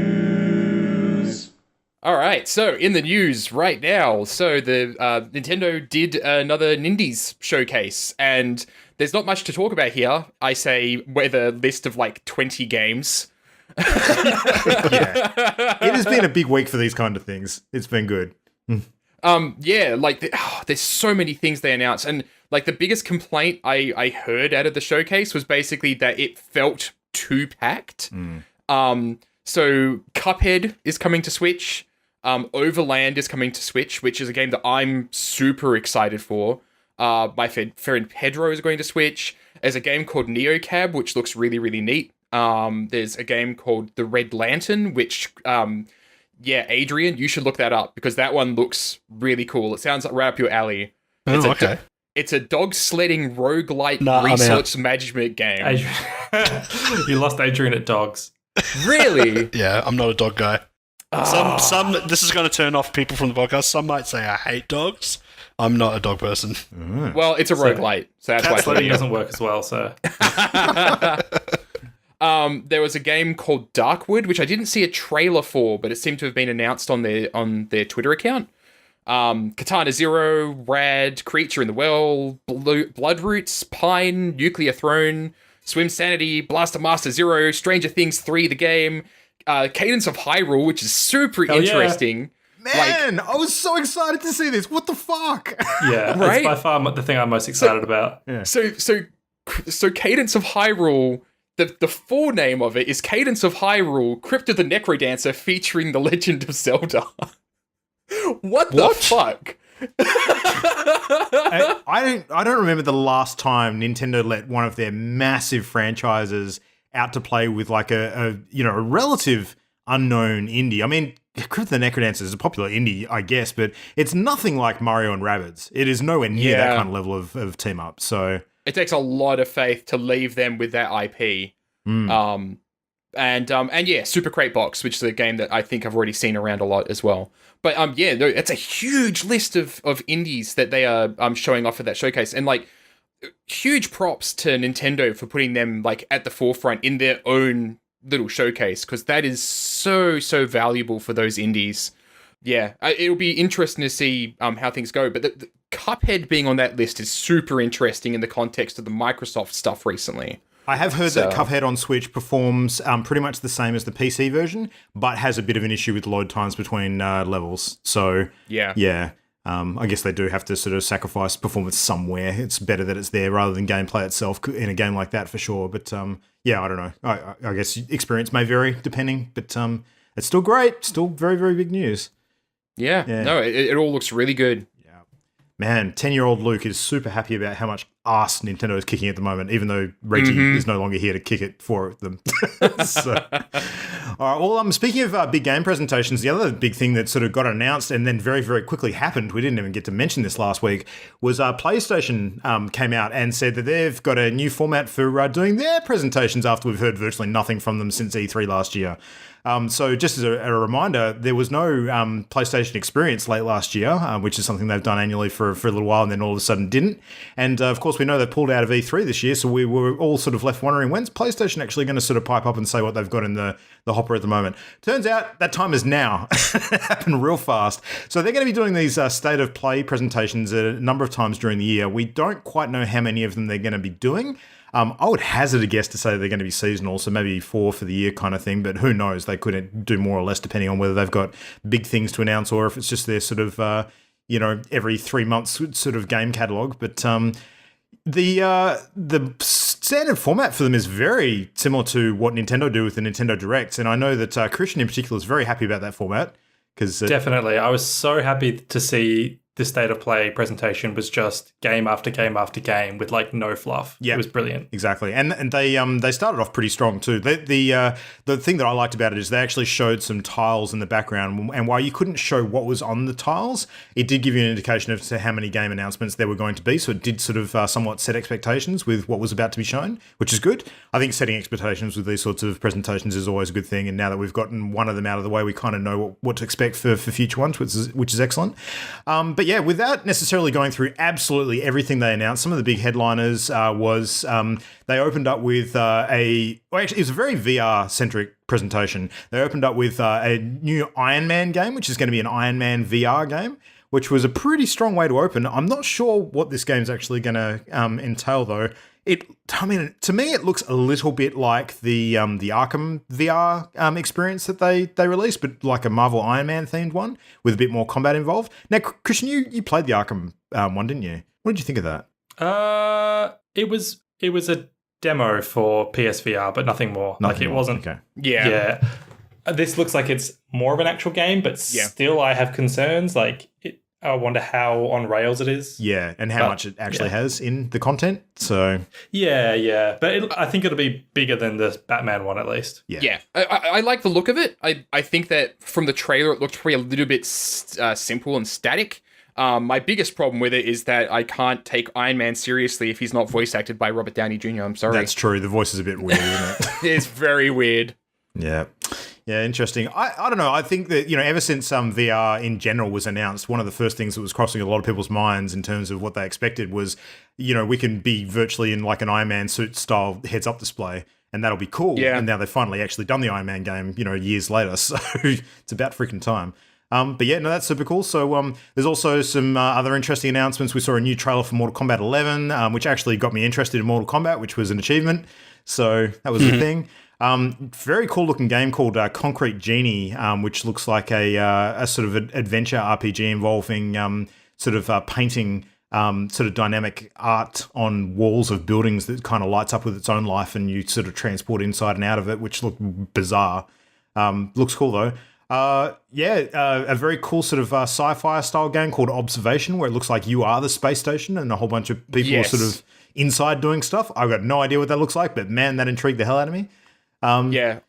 All right, so in the news right now, so the Nintendo did another Nindies showcase, and there's not much to talk about here. I say with a list of like 20 games. Yeah. It has been a big week for these kind of things. It's been good. Yeah, like there's so many things they announced, and like the biggest complaint I heard out of the showcase was basically that it felt too packed. So Cuphead is coming to Switch. Overland is coming to Switch, which is a game that I'm super excited for. My friend Pedro is going to Switch. There's a game called NeoCab, which looks really, really neat. There's a game called The Red Lantern, which, Adrian, you should look that up because that one looks really cool. It sounds like right up your alley. Oh, okay. It's a dog sledding roguelite I'm resource management game. Adrian. You lost Adrian at dogs. Really? Yeah, I'm not a dog guy. Some this is going to turn off people from the podcast. Some might say I hate dogs. I'm not a dog person. Well, it's a roguelite, so that's why. Cat sledding doesn't work as well, so. There was a game called Darkwood, which I didn't see a trailer for, but it seemed to have been announced on their Twitter account. Katana Zero, Rad, Creature in the Well, Bloodroots, Pine, Nuclear Throne, Swim Sanity, Blaster Master Zero, Stranger Things 3, the game, Cadence of Hyrule, which is super interesting. Man, I was so excited to see this. What the fuck? Yeah, Right? it's by far the thing I'm most excited about. So Cadence of Hyrule, the full name of it is Cadence of Hyrule, Crypt of the Necrodancer featuring The Legend of Zelda. What the fuck? I don't remember the last time Nintendo let one of their massive franchises out to play with like a relative unknown indie. I mean, Crypt of the Necrodancer is a popular indie, I guess, but it's nothing like Mario and Rabbids. It is nowhere near that kind of level of team up. So it takes a lot of faith to leave them with that IP. And Super Crate Box, which is a game that I think I've already seen around a lot as well. But it's a huge list of indies that they are showing off at that showcase, and like huge props to Nintendo for putting them like at the forefront in their own little showcase, because that is so valuable for those indies. Yeah, it'll be interesting to see how things go. But the Cuphead being on that list is super interesting in the context of the Microsoft stuff recently. I have heard that Cuphead on Switch performs pretty much the same as the PC version, but has a bit of an issue with load times between levels. So I guess they do have to sort of sacrifice performance somewhere. It's better that it's there rather than gameplay itself in a game like that for sure. But I don't know. I guess experience may vary depending, but it's still great. Still very, very big news. Yeah. No, it all looks really good. Man, 10-year-old Luke is super happy about how much ass Nintendo is kicking at the moment, even though Reggie is no longer here to kick it for them. All right, well, speaking of big game presentations, the other big thing that sort of got announced and then very, very quickly happened, we didn't even get to mention this last week, was PlayStation came out and said that they've got a new format for doing their presentations after we've heard virtually nothing from them since E3 last year. So just as a reminder, there was no PlayStation Experience late last year, which is something they've done annually for a little while and then all of a sudden didn't. And of course, we know they pulled out of E3 this year, so we were all sort of left wondering, when's PlayStation actually going to sort of pipe up and say what they've got in the hopper at the moment? Turns out that time is now. It happened real fast. So they're going to be doing these state of play presentations a number of times during the year. We don't quite know how many of them they're going to be doing. I would hazard a guess to say they're going to be seasonal, so maybe 4 for the year kind of thing, but who knows? They could do more or less depending on whether they've got big things to announce or if it's just their sort of, every 3 months sort of game catalogue. But the standard format for them is very similar to what Nintendo do with the Nintendo Directs, and I know that Christian in particular is very happy about that format. Definitely. I was so happy to see the State of Play presentation was just game after game after game with like no fluff. Yeah, it was brilliant. Exactly, and they started off pretty strong too. The thing that I liked about it is they actually showed some tiles in the background, and while you couldn't show what was on the tiles, it did give you an indication as to how many game announcements there were going to be. So it did sort of somewhat set expectations with what was about to be shown, which is good. I think setting expectations with these sorts of presentations is always a good thing, and now that we've gotten one of them out of the way, we kind of know what to expect for future ones, which is excellent. But yeah, without necessarily going through absolutely everything they announced, some of the big headliners was they opened up with it was a very VR-centric presentation. They opened up with a new Iron Man game, which is going to be an Iron Man VR game, which was a pretty strong way to open. I'm not sure what this game's actually going to entail, though. I mean, to me, it looks a little bit like the Arkham VR experience that they released, but like a Marvel Iron Man themed one with a bit more combat involved. Now, Christian, you played the Arkham one, didn't you? What did you think of that? It was a demo for PSVR, but nothing more. Nothing it more. wasn't. Okay. Yeah. This looks like it's more of an actual game, but still, I have concerns. I wonder how on rails it is. Yeah, and how much it actually has in the content. So yeah. But I think it'll be bigger than the Batman one, at least. Yeah. I like the look of it. I think that from the trailer, it looked probably a little bit simple and static. My biggest problem with it is that I can't take Iron Man seriously if he's not voice acted by Robert Downey Jr. I'm sorry. that's true. The voice is a bit weird, isn't it? It's very weird. Yeah. Yeah, interesting. I don't know. I think that, ever since VR in general was announced, one of the first things that was crossing a lot of people's minds in terms of what they expected was, we can be virtually in like an Iron Man suit style heads-up display, and that'll be cool. Yeah. And now they've finally actually done the Iron Man game, years later. So it's about freaking time. But yeah, no, that's super cool. So there's also some other interesting announcements. We saw a new trailer for Mortal Kombat 11, which actually got me interested in Mortal Kombat, which was an achievement. So that was the thing. Very cool looking game called Concrete Genie, which looks like a sort of adventure RPG involving painting sort of dynamic art on walls of buildings that kind of lights up with its own life, and you sort of transport inside and out of it, which look bizarre. Looks cool though. A very cool sort of sci-fi style game called Observation, where it looks like you are the space station and a whole bunch of people are sort of inside doing stuff. I've got no idea what that looks like, but man, that intrigued the hell out of me.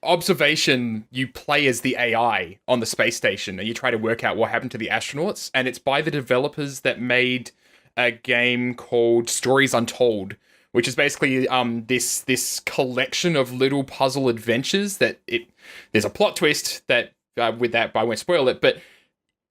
Observation, you play as the AI on the space station and you try to work out what happened to the astronauts, and it's by the developers that made a game called Stories Untold, which is basically this collection of little puzzle adventures that there's a plot twist that with that, but I won't spoil it, but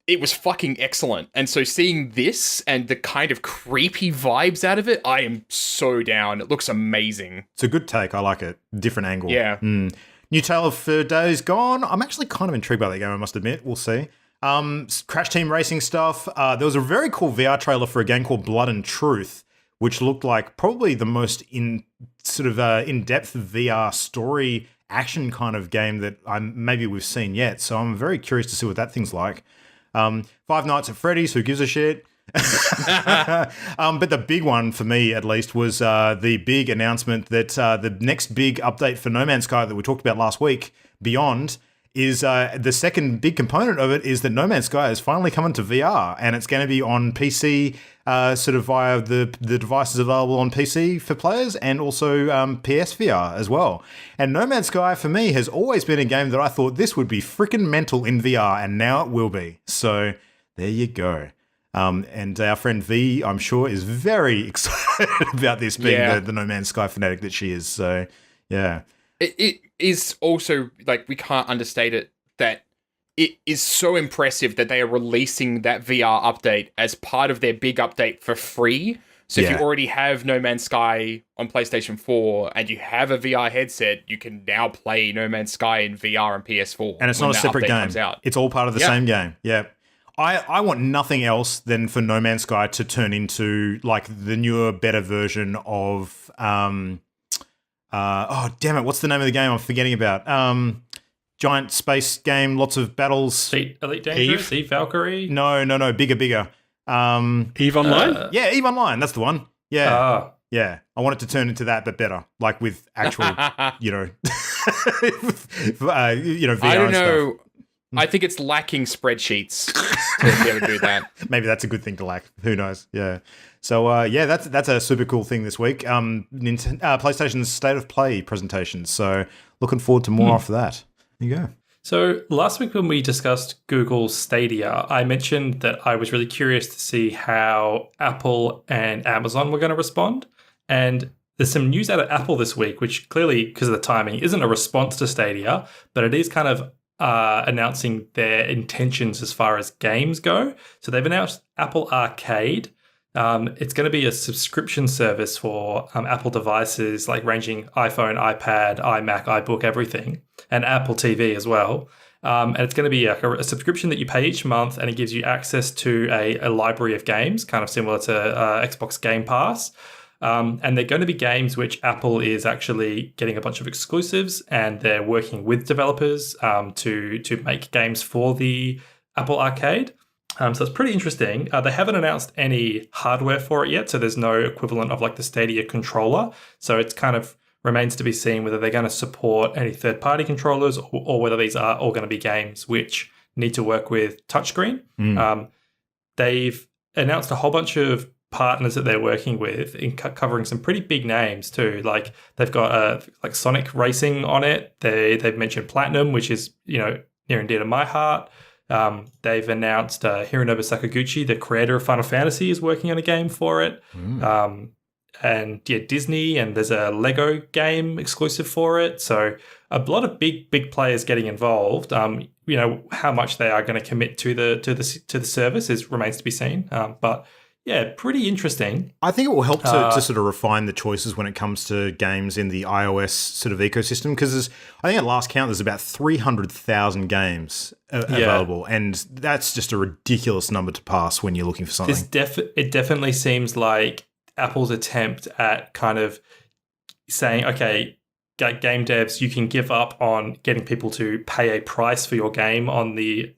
it was fucking excellent. And so seeing this and the kind of creepy vibes out of it, I am so down. It looks amazing. It's a good take. I like it. Different angle. Yeah. New Tale of Days Gone. I'm actually kind of intrigued by that game, I must admit. We'll see. Crash Team Racing stuff. There was a very cool VR trailer for a game called Blood and Truth, which looked like probably the most in-depth VR story action kind of game that maybe we've seen yet. So I'm very curious to see what that thing's like. Five Nights at Freddy's, who gives a shit? But the big one for me, at least, was the big announcement that the next big update for No Man's Sky that we talked about last week, Beyond, is the second big component of it is that No Man's Sky is finally coming to VR, and it's going to be on PC, sort of via the devices available on PC for players, and also PSVR as well. And No Man's Sky, for me, has always been a game that I thought this would be freaking mental in VR, and now it will be. So there you go. And our friend V, I'm sure, is very excited about this being the No Man's Sky fanatic that she is. So, yeah. It is also, like, we can't understate it, that it is so impressive that they are releasing that VR update as part of their big update for free. So if you already have No Man's Sky on PlayStation 4 and you have a VR headset, you can now play No Man's Sky in VR and PS4. And it's not a separate game. It's all part of the same game. Yeah. I want nothing else than for No Man's Sky to turn into like the newer, better version of oh damn it, what's the name of the game I'm forgetting about? Giant space game, lots of battles. Elite Dangerous? Eve Valkyrie? No, bigger. EVE Online? Yeah, EVE Online, that's the one. Yeah. Yeah. I want it to turn into that, but better. Like with actual, VR I don't know. stuff. I think it's lacking spreadsheets to be able to do that. Maybe that's a good thing to lack. Who knows? Yeah. So that's a super cool thing this week. PlayStation's State of Play presentation. So looking forward to more after that. There you go. So last week when we discussed Google Stadia, I mentioned that I was really curious to see how Apple and Amazon were going to respond. And there's some news out of Apple this week, which clearly, because of the timing, isn't a response to Stadia, but it is kind of announcing their intentions as far as games go. So they've announced Apple Arcade. It's going to be a subscription service for Apple devices, like ranging iPhone, iPad, iMac, iBook, everything, and Apple TV as well. And it's going to be a subscription that you pay each month, and it gives you access to a library of games, kind of similar to Xbox Game Pass. And they're going to be games which Apple is actually getting a bunch of exclusives, and they're working with developers to make games for the Apple Arcade. So it's pretty interesting. They haven't announced any hardware for it yet, so there's no equivalent of like the Stadia controller. So it's kind of remains to be seen whether they're going to support any third-party controllers or whether these are all going to be games which need to work with touchscreen. They've announced a whole bunch of partners that they're working with, in covering some pretty big names too. Like they've got like Sonic Racing on it. They've mentioned Platinum, which is near and dear to my heart. They've announced Hironobu Sakaguchi, the creator of Final Fantasy, is working on a game for it. And Disney, and there's a Lego game exclusive for it. So a lot of big players getting involved. How much they are going to commit to the service remains to be seen. But yeah, pretty interesting. I think it will help to sort of refine the choices when it comes to games in the iOS sort of ecosystem, because I think at last count there's about 300,000 games available, and that's just a ridiculous number to pass when you're looking for something. It definitely seems like Apple's attempt at kind of saying, okay, game devs, you can give up on getting people to pay a price for your game on the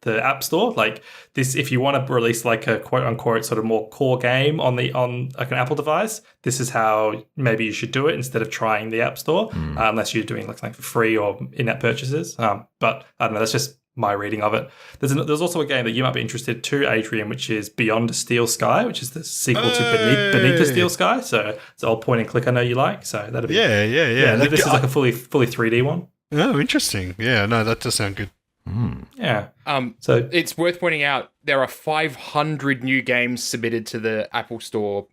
App Store. Like this, if you want to release like a quote unquote sort of more core game on like an Apple device, this is how maybe you should do it instead of trying the App Store, unless you're doing like something for free or in-app purchases. But I don't know, that's just my reading of it. There's also a game that you might be interested to, Adrian, which is Beyond Steel Sky, which is the sequel to Beneath the Steel Sky. So it's an old point and click I know you like. So that'll be this is like a fully 3D one. Oh, interesting. Yeah, no, that does sound good. Yeah. So it's worth pointing out there are 500 new games submitted to the Apple Store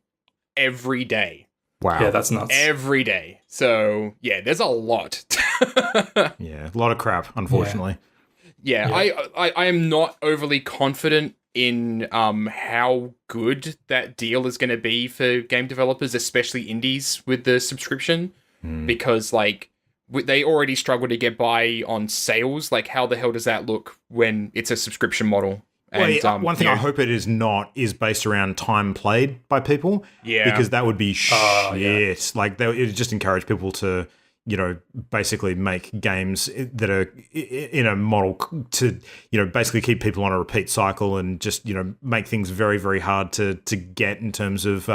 every day. Wow. Yeah, that's nuts. Every day. So yeah, there's a lot. Yeah, a lot of crap, unfortunately. Yeah. I am not overly confident in how good that deal is going to be for game developers, especially indies with the subscription, because like they already struggle to get by on sales. Like, how the hell does that look when it's a subscription model? And, one thing I hope it is not is based around time played by people. Yeah. Because that would be shit. Like, it would just encourage people to, basically make games that are in a model to, basically keep people on a repeat cycle and just, make things very, very hard to get in terms of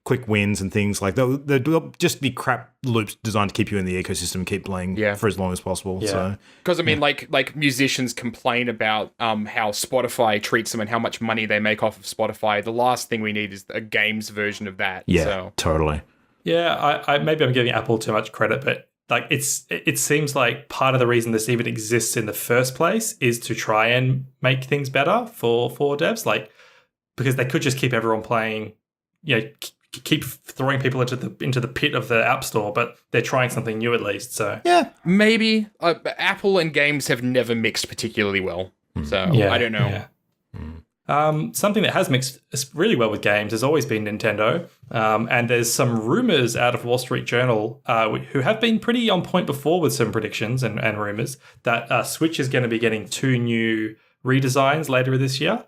quick wins and things like that. There'll just be crap loops designed to keep you in the ecosystem and keep playing for as long as possible. Yeah. So, because I mean, like musicians complain about how Spotify treats them and how much money they make off of Spotify. The last thing we need is a games version of that. yeah, So. totally. Yeah, I maybe I'm giving Apple too much credit, but like it seems like part of the reason this even exists in the first place is to try and make things better for devs, like because they could just keep everyone playing, keep throwing people into the pit of the App Store, but they're trying something new at least. So Yeah, maybe Apple and games have never mixed particularly well. So I don't know. Yeah. Something that has mixed really well with games has always been Nintendo. And there's some rumors out of Wall Street Journal who have been pretty on point before with some predictions and rumors that Switch is going to be getting 2 new redesigns later this year.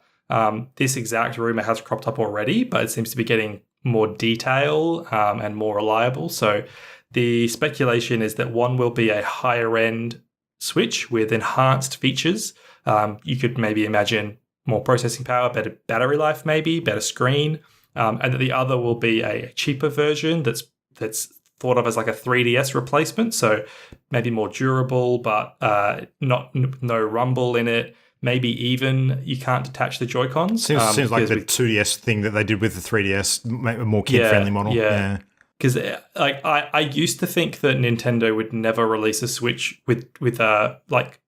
This exact rumor has cropped up already, but it seems to be getting more detail and more reliable. So the speculation is that one will be a higher end Switch with enhanced features. You could maybe imagine more processing power, better battery life, maybe better screen, and that the other will be a cheaper version that's thought of as like a 3DS replacement. So maybe more durable, but no rumble in it. Maybe even you can't detach the Joy-Cons. Seems like the 2DS thing that they did with the 3DS, a more kid-friendly model. Yeah. Because I used to think that Nintendo would never release a Switch with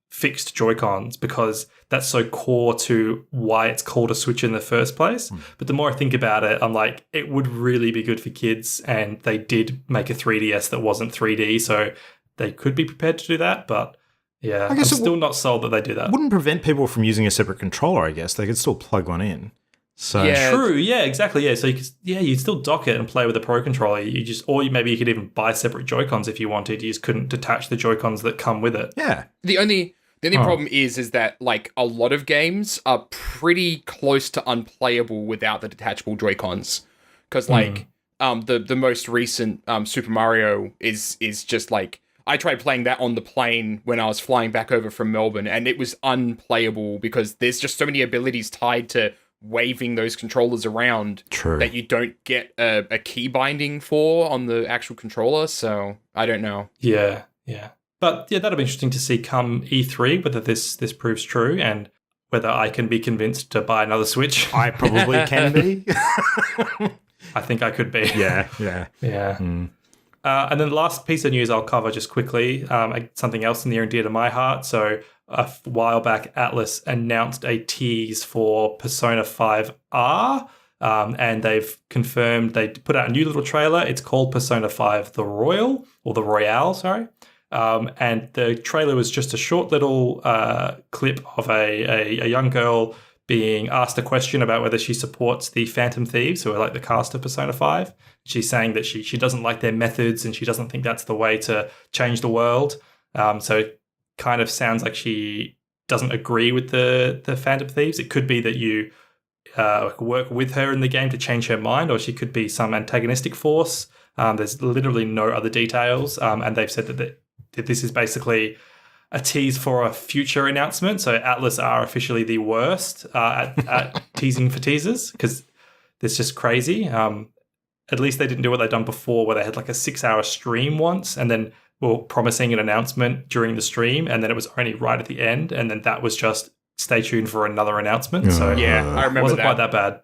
fixed Joy-Cons because that's so core to why it's called a Switch in the first place. But the more I think about it, I'm like, it would really be good for kids, and they did make a 3DS that wasn't 3D, so they could be prepared to do that, but yeah, I guess I'm still not sold that they do that. Wouldn't prevent people from using a separate controller, I guess. They could still plug one in. So Yeah. True, yeah, exactly, yeah. So you'd still dock it and play with a Pro controller. Maybe you could even buy separate Joy-Cons if you wanted. You just couldn't detach the Joy-Cons that come with it. yeah. The only problem is that like a lot of games are pretty close to unplayable without the detachable Joy-Cons. Because like the most recent Super Mario is just like, I tried playing that on the plane when I was flying back over from Melbourne, and it was unplayable because there's just so many abilities tied to waving those controllers around that you don't get a key binding for on the actual controller. So I don't know. Yeah. But yeah, that'll be interesting to see come E3 whether this proves true and whether I can be convinced to buy another Switch. I probably can be. I think I could be. Yeah. And then the last piece of news I'll cover just quickly, something else near and dear to my heart. So a while back, Atlas announced a tease for Persona 5R, and they've confirmed they put out a new little trailer. It's called Persona 5 The Royal, or The Royale, sorry. And the trailer was just a short little clip of a young girl being asked a question about whether she supports the Phantom Thieves, who are like the cast of Persona 5. She's saying that she doesn't like their methods and she doesn't think that's the way to change the world. So it kind of sounds like she doesn't agree with the Phantom Thieves. It could be that you work with her in the game to change her mind, or she could be some antagonistic force. There's literally no other details. And they've said that this is basically a tease for a future announcement. So Atlas are officially the worst at teasing for teasers, because it's just crazy. At least they didn't do what they'd done before, where they had like a 6-hour stream once and then were promising an announcement during the stream, and then it was only right at the end, and then that was just stay tuned for another announcement. So yeah, I remember it wasn't that. quite that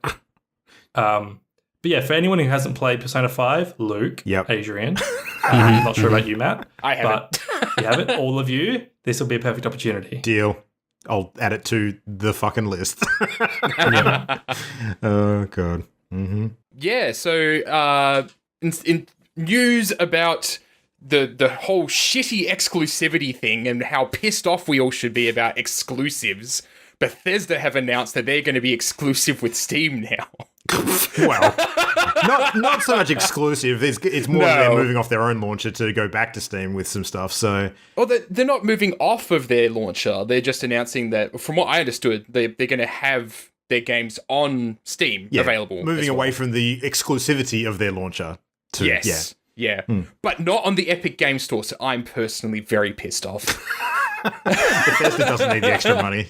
bad. But yeah, for anyone who hasn't played Persona 5, Luke, Adrian, I'm not sure about you, Matt. I haven't. But you haven't, all of you, this will be a perfect opportunity. Deal. I'll add it to the fucking list. Oh, God. Mm-hmm. Yeah, so in news about the whole shitty exclusivity thing and how pissed off we all should be about exclusives, Bethesda have announced that they're going to be exclusive with Steam now. Well, not so much exclusive. It's more that they're moving off their own launcher to go back to Steam with some stuff. So, well, they're not moving off of their launcher. They're just announcing that, from what I understood, they're going to have their games on Steam available. Moving away from the exclusivity of their launcher. Yeah. But not on the Epic Game Store, so I'm personally very pissed off. Bethesda doesn't need the extra money.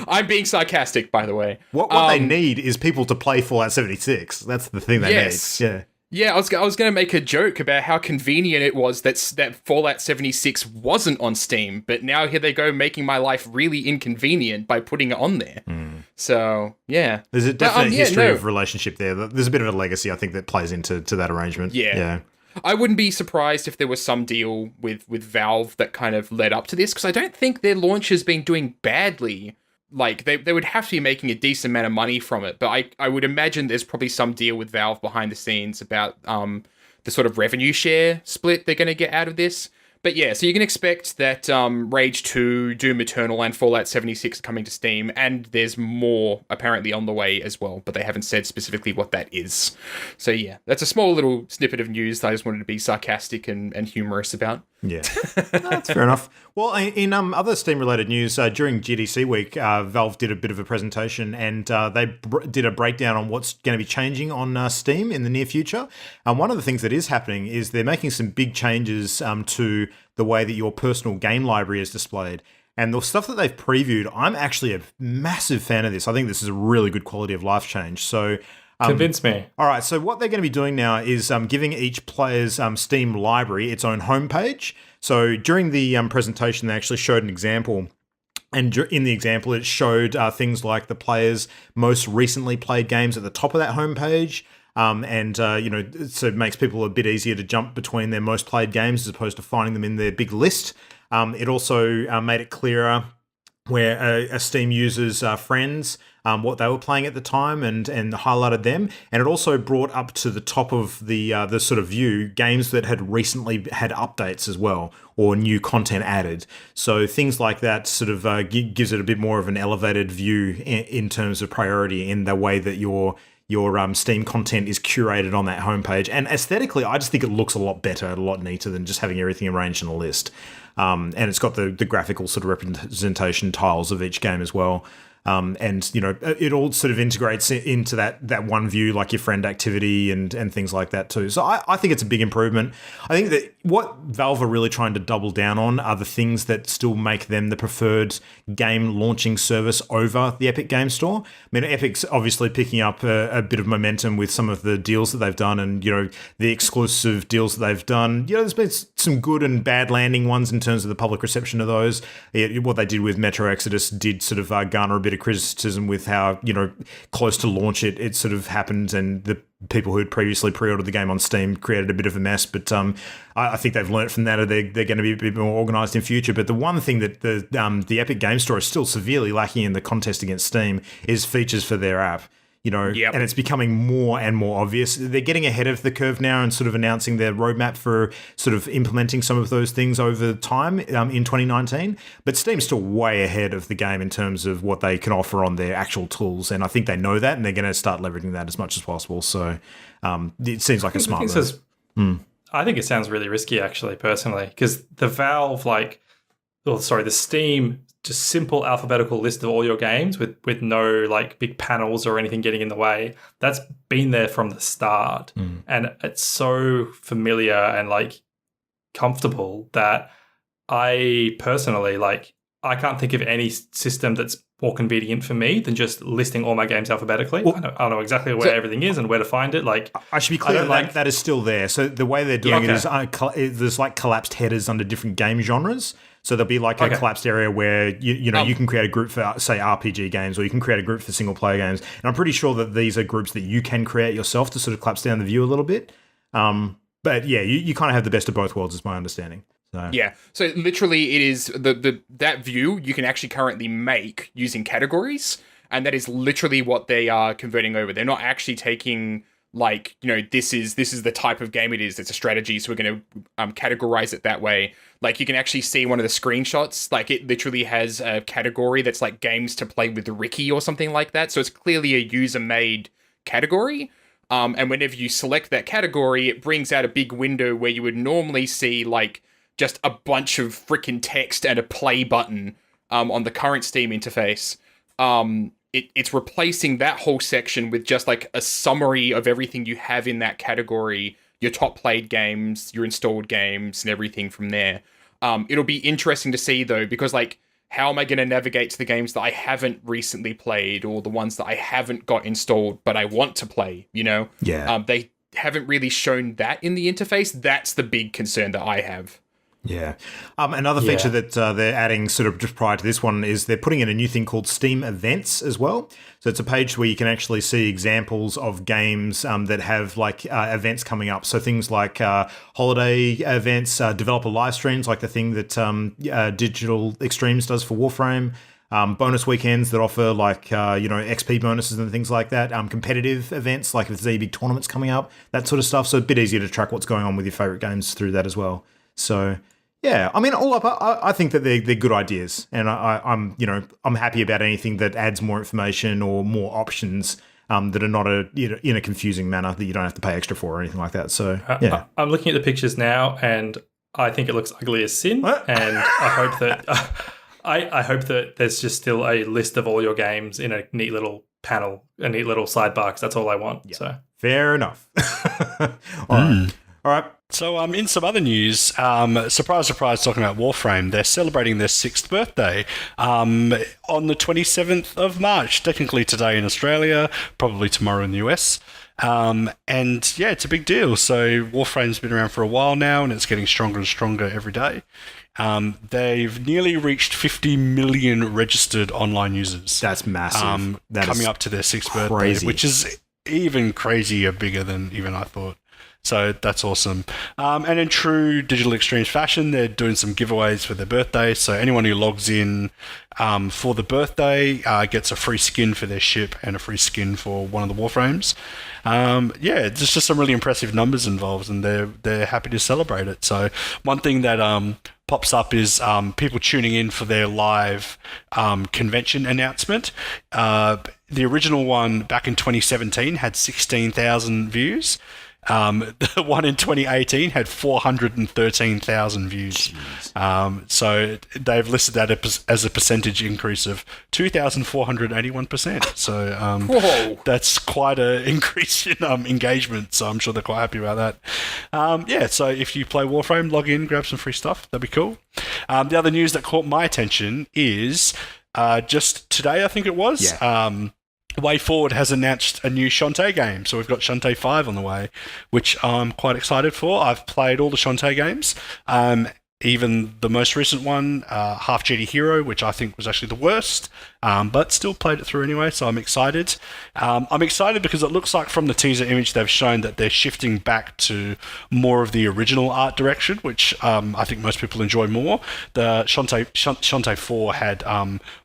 I'm being sarcastic, by the way. What they need is people to play Fallout 76. That's the thing they need. Yeah. Yeah, I was going to make a joke about how convenient it was that Fallout 76 wasn't on Steam, but now here they go making my life really inconvenient by putting it on there. So, yeah. There's a definite history of relationship there. There's a bit of a legacy, I think, that plays into that arrangement. Yeah. I wouldn't be surprised if there was some deal with Valve that kind of led up to this, because I don't think their launch has been doing badly. Like, they would have to be making a decent amount of money from it, but I would imagine there's probably some deal with Valve behind the scenes about the sort of revenue share split they're going to get out of this. But yeah, so you can expect that Rage 2, Doom Eternal, and Fallout 76 are coming to Steam, and there's more apparently on the way as well, but they haven't said specifically what that is. So yeah, that's a small little snippet of news that I just wanted to be sarcastic and humorous about. Yeah, that's fair enough. Well, in other Steam-related news, during GDC week, Valve did a bit of a presentation, and they did a breakdown on what's going to be changing on Steam in the near future. And one of the things that is happening is they're making some big changes to the way that your personal game library is displayed. And the stuff that they've previewed, I'm actually a massive fan of this. I think this is a really good quality of life change. So convince me. All right, so what they're going to be doing now is giving each player's Steam library its own homepage. So during the presentation, they actually showed an example. And in the example, it showed things like the player's most recently played games at the top of that homepage. So it makes people a bit easier to jump between their most played games as opposed to finding them in their big list. It also made it clearer where a Steam user's friends, what they were playing at the time and highlighted them. And it also brought up to the top of the sort of view games that had recently had updates as well, or new content added. So things like that sort of gives it a bit more of an elevated view in terms of priority in the way that your Steam content is curated on that homepage. And aesthetically, I just think it looks a lot better, a lot neater than just having everything arranged in a list. And it's got the graphical sort of representation tiles of each game as well. And it all sort of integrates into that one view, like your friend activity and things like that too. So I think it's a big improvement. I think that what Valve are really trying to double down on are the things that still make them the preferred game launching service over the Epic Game Store. I mean, Epic's obviously picking up a bit of momentum with some of the deals that they've done, and the exclusive deals that they've done. There's been some good and bad landing ones in terms of the public reception of those. What they did with Metro Exodus did sort of garner a bit of criticism with how close to launch it sort of happened, and the people who had previously pre-ordered the game on Steam created a bit of a mess. But I think they've learnt from that, or they're going to be a bit more organised in future. But the one thing that the Epic Game Store is still severely lacking in the contest against Steam is features for their app. Yep. And it's becoming more and more obvious. They're getting ahead of the curve now and sort of announcing their roadmap for sort of implementing some of those things over time in 2019. But Steam's still way ahead of the game in terms of what they can offer on their actual tools. And I think they know that, and they're going to start leveraging that as much as possible. So it seems like a smart move. I think it sounds really risky, actually, personally, because the Valve, the Steam, just simple alphabetical list of all your games with no big panels or anything getting in the way. That's been there from the start. And it's so familiar and comfortable that I personally I can't think of any system that's more convenient for me than just listing all my games alphabetically. Well, I know exactly where everything is and where to find it. I should be clear that is still there. So the way they're doing it is there's collapsed headers under different game genres. So there'll be a collapsed area where you can create a group for, say, RPG games, or you can create a group for single player games. And I'm pretty sure that these are groups that you can create yourself to sort of collapse down the view a little bit. But yeah, you kind of have the best of both worlds, is my understanding. So. Yeah, so literally it is that view you can actually currently make using categories, and that is literally what they are converting over. They're not actually taking this is the type of game it is. It's a strategy, so we're going to categorize it that way. You can actually see one of the screenshots. It literally has a category that's games to play with Ricky or something like that. So it's clearly a user-made category. And whenever you select that category, it brings out a big window where you would normally see just a bunch of freaking text and a play button on the current Steam interface. It's replacing that whole section with just a summary of everything you have in that category, your top played games, your installed games, and everything from there. It'll be interesting to see though, because how am I going to navigate to the games that I haven't recently played, or the ones that I haven't got installed but I want to play? Yeah. They haven't really shown that in the interface. That's the big concern that I have. Yeah. Another feature that they're adding sort of just prior to this one is they're putting in a new thing called Steam Events as well. So it's a page where you can actually see examples of games that have events coming up. So things like holiday events, developer live streams, like the thing that Digital Extremes does for Warframe. Bonus weekends that offer XP bonuses and things like that. Competitive events, like if there's any big tournaments coming up, that sort of stuff. So a bit easier to track what's going on with your favorite games through that as well. So yeah, I mean, all up, I think that they're good ideas, and I'm happy about anything that adds more information or more options that are not in a confusing manner that you don't have to pay extra for or anything like that. So yeah, I'm looking at the pictures now, and I think it looks ugly as sin, and I hope that I hope that there's just still a list of all your games in a neat little panel, a neat little sidebar, because that's all I want. Yeah. So fair enough. All right. So in some other news, surprise, surprise, talking about Warframe, they're celebrating their 6th birthday on the 27th of March, technically today in Australia, probably tomorrow in the US. And yeah, it's a big deal. So Warframe's been around for a while now, and it's getting stronger and stronger every day. They've nearly reached 50 million registered online users. That's massive. Coming up to their 6th birthday, which is even crazier, bigger than even I thought. So that's awesome. And in true Digital Extremes fashion, they're doing some giveaways for their birthday. So anyone who logs in for the birthday gets a free skin for their ship and a free skin for one of the Warframes. Yeah, there's just some really impressive numbers involved, and they're happy to celebrate it. So one thing that pops up is people tuning in for their live convention announcement. The original one back in 2017 had 16,000 views. The one in 2018 had 413,000 views. So they've listed that as a percentage increase of 2,481%. So Whoa. that's quite an increase in engagement. So I'm sure they're quite happy about that. Yeah, so if you play Warframe, log in, grab some free stuff. That'd be cool. The other news that caught my attention is just today, I think it was. Yeah. Way Forward has announced a new Shantae game. So we've got Shantae 5 on the way, which I'm quite excited for. I've played all the Shantae games. Even the most recent one, Half GD Hero, which I think was actually the worst, but still played it through anyway, so I'm excited. I'm excited because it looks like from the teaser image they've shown that they're shifting back to more of the original art direction, which I think most people enjoy more. The Shantae 4 had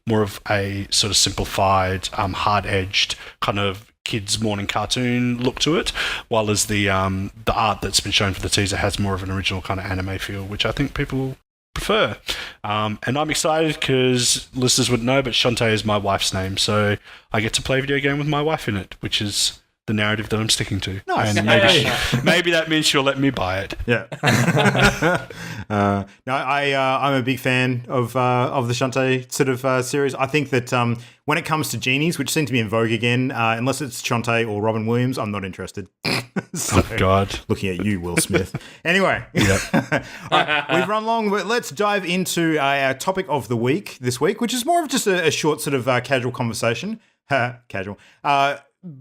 more of a sort of simplified, hard-edged kind of kids' morning cartoon look to it, while as the art that's been shown for the teaser has more of an original kind of anime feel, which I think people prefer. And I'm excited because listeners would know, but Shantae is my wife's name, so I get to play a video game with my wife in it, which is the narrative that I'm sticking to. Nice. And maybe that means she'll let me buy it. Yeah. No, I'm a big fan of the Shantae sort of series. I think that when it comes to genies, which seem to be in vogue again, unless it's Shantae or Robin Williams, I'm not interested. So, Oh, God. looking at you, Will Smith. Anyway, Yep. all right, we've run long, but let's dive into our topic of the week this week, which is more of just a short sort of casual conversation. Casual.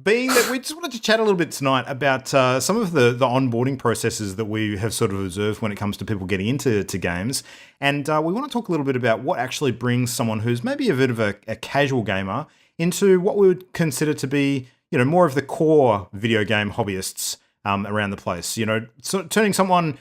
Being that we just wanted to chat a little bit tonight about some of the onboarding processes that we have sort of observed when it comes to people getting into games. And we want to talk a little bit about what actually brings someone who's maybe a bit of a casual gamer into what we would consider to be, you know, more of the core video game hobbyists around the place. You know, so turning someone's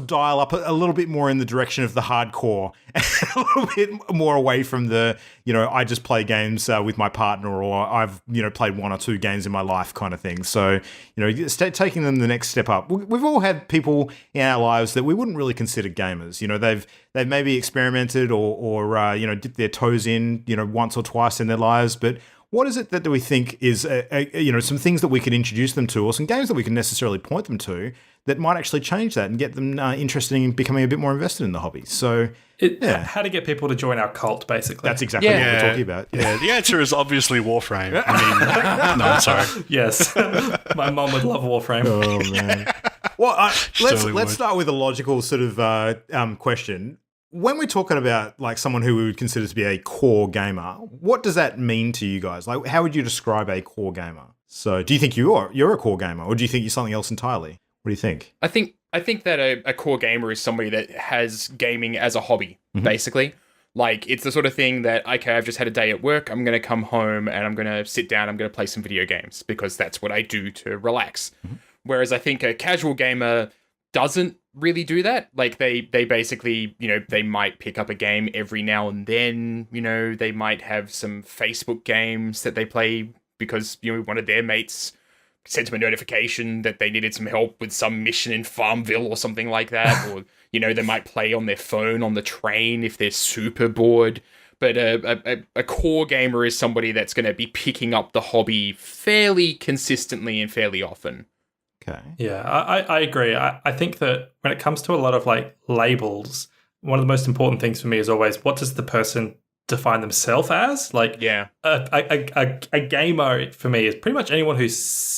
dial up a little bit more in the direction of the hardcore, a little bit more away from the, you know, I just play games with my partner, or I've, you know, played one or two games in my life kind of thing. So, you know, taking them the next step up. We've all had people in our lives that we wouldn't really consider gamers. You know, they've maybe experimented or you know, dipped their toes in, you know, once or twice in their lives, but what is it that we think is, you know, some things that we could introduce them to, or some games that we can necessarily point them to that might actually change that and get them interested in becoming a bit more invested in the hobby? So, How to get people to join our cult, basically. that's exactly what we're talking about. Yeah, the answer is obviously Warframe. I mean, no, I'm sorry. Yes. My mom would love Warframe. Oh, man. Well, totally let's would. start with a logical sort of question. When we're talking about like someone who we would consider to be a core gamer, what does that mean to you guys? Like, how would you describe a core gamer? So, do you think you're a core gamer, or do you think you're something else entirely? What do you think? I think that a core gamer is somebody that has gaming as a hobby, basically. Like, it's the sort of thing that, okay, I've just had a day at work, I'm going to come home and I'm going to sit down, I'm going to play some video games because that's what I do to relax. Whereas I think a casual gamer doesn't really do that. Like, they basically, you know, they might pick up a game every now and then, you know, they might have some Facebook games that they play because, you know, one of their mates sent them a notification that they needed some help with some mission in Farmville or something like that. Or, you know, they might play on their phone on the train if they're super bored. But a core gamer is somebody that's going to be picking up the hobby fairly consistently and fairly often. Okay. Yeah, I agree. I think that when it comes to a lot of like labels, one of the most important things for me is always, what does the person define themselves as? Like, Yeah. a gamer for me is pretty much anyone who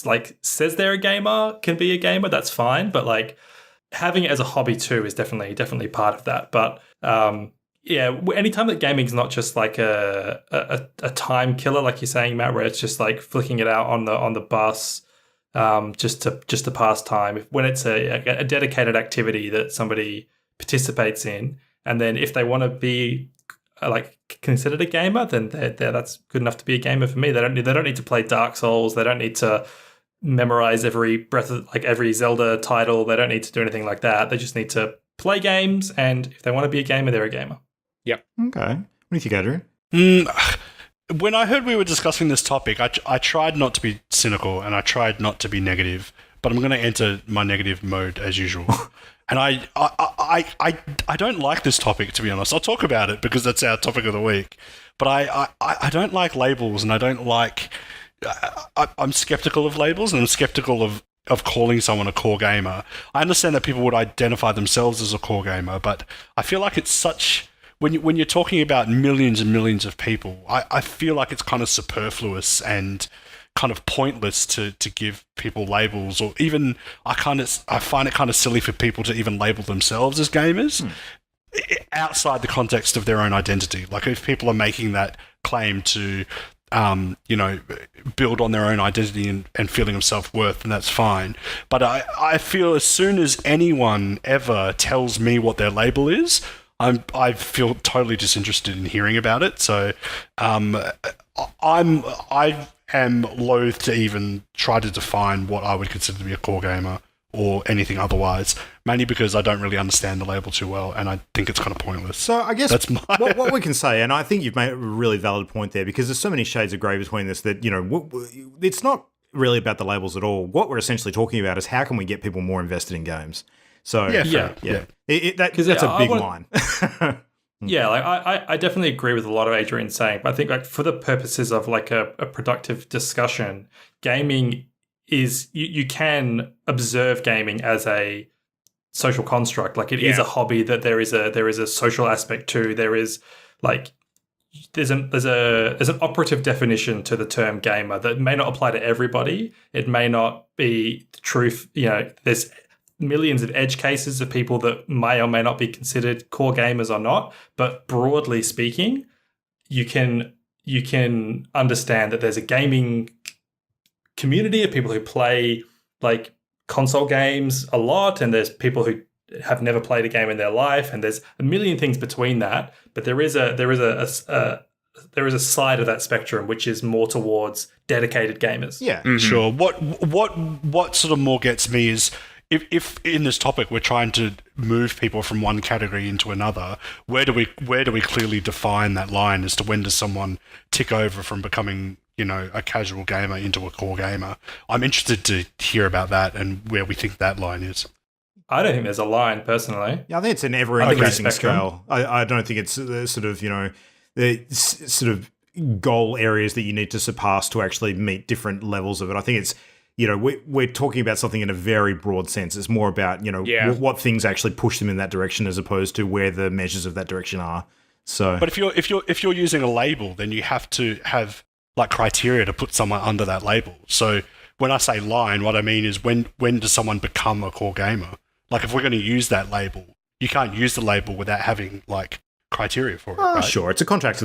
like says they're a gamer can be a gamer. That's fine, but like having it as a hobby too is definitely part of that. But yeah, anytime that gaming is not just like a time killer, like you're saying, Matt, where it's just like flicking it out on the bus. Just to pass time. When it's a dedicated activity that somebody participates in, and then if they want to be like considered a gamer, then that's good enough to be a gamer for me. They don't need to play Dark Souls. They don't need to memorize every every Zelda title. They don't need to do anything like that. They just need to play games, and if they want to be a gamer, they're a gamer. Yep. Okay. What do you think, Adrian? When I heard we were discussing this topic, I tried not to be cynical and I tried not to be negative, but I'm going to enter my negative mode as usual. And I don't like this topic, to be honest. I'll talk about it because that's our topic of the week. But I don't like labels, and I don't like. I'm skeptical of labels, and I'm skeptical of of calling someone a core gamer. I understand that people would identify themselves as a core gamer, but I feel like it's such when you're talking about millions and millions of people, I feel like it's kind of superfluous and kind of pointless to give people labels, or even I find it kind of silly for people to even label themselves as gamers outside the context of their own identity. Like if people are making that claim to build on their own identity and feeling of self-worth, and that's fine. But I feel as soon as anyone ever tells me what their label is, I feel totally disinterested in hearing about it. So I am loath to even try to define what I would consider to be a core gamer or anything otherwise, mainly because I don't really understand the label too well, and I think it's kind of pointless. So I guess that's what we can say, and I think you've made a really valid point there, because there's so many shades of grey between this that, it's not really about the labels at all. What we're essentially talking about is how can we get people more invested in games. So yeah. That's a big line. Yeah, like I definitely agree with a lot of Adrian's saying, but I think like for the purposes of like a productive discussion, gaming is you can observe gaming as a social construct. Like it is a hobby that there is a social aspect to. There is like there's an operative definition to the term gamer that may not apply to everybody. It may not be the truth. There's millions of edge cases of people that may or may not be considered core gamers or not. But broadly speaking, you can understand that there's a gaming community of people who play like console games a lot, and there's people who have never played a game in their life, and there's a million things between that. But there is a side of that spectrum which is more towards dedicated gamers. Yeah, sure. What sort of more gets me is if in this topic we're trying to move people from one category into another, where do we clearly define that line as to when does someone tick over from becoming a casual gamer into a core gamer? I'm interested to hear about that and where we think that line is. I don't think there's a line, personally. Yeah, I think it's an ever-increasing scale. I don't think it's the sort of goal areas that you need to surpass to actually meet different levels of it. I think it's, we're talking about something in a very broad sense. It's more about, what things actually push them in that direction as opposed to where the measures of that direction are. So, but if you're using a label, then you have to have like criteria to put someone under that label. So when I say line, what I mean is when does someone become a core gamer? Like if we're going to use that label, you can't use the label without having like criteria for it. Right? Sure, it's a construct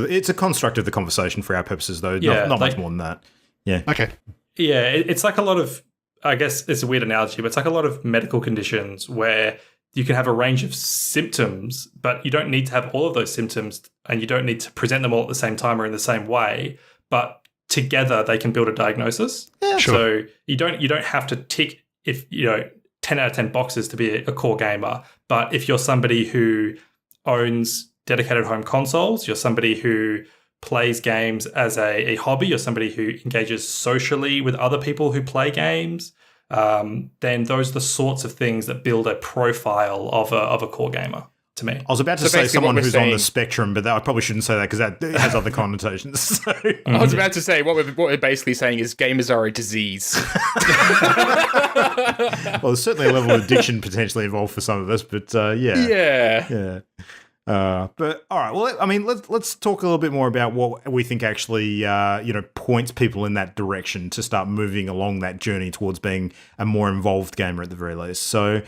of the conversation for our purposes, though. Yeah, not much more than that. Yeah. Okay. Yeah, it's like a lot of, I guess it's a weird analogy, but it's like a lot of medical conditions where you can have a range of symptoms, but you don't need to have all of those symptoms, and you don't need to present them all at the same time or in the same way. But together they can build a diagnosis. Yeah, sure. So you don't have to tick 10 out of 10 boxes to be a core gamer. But if you're somebody who owns dedicated home consoles, you're somebody who plays games as a hobby, you're somebody who engages socially with other people who play games, then those are the sorts of things that build a profile of a core gamer. To me. I was about to say someone who's on the spectrum, but I probably shouldn't say that because that has other connotations. So. I was about to say what we're basically saying is gamers are a disease. Well, there's certainly a level of addiction potentially involved for some of us, but yeah. But all right, well, I mean, let's talk a little bit more about what we think actually points people in that direction to start moving along that journey towards being a more involved gamer at the very least. So.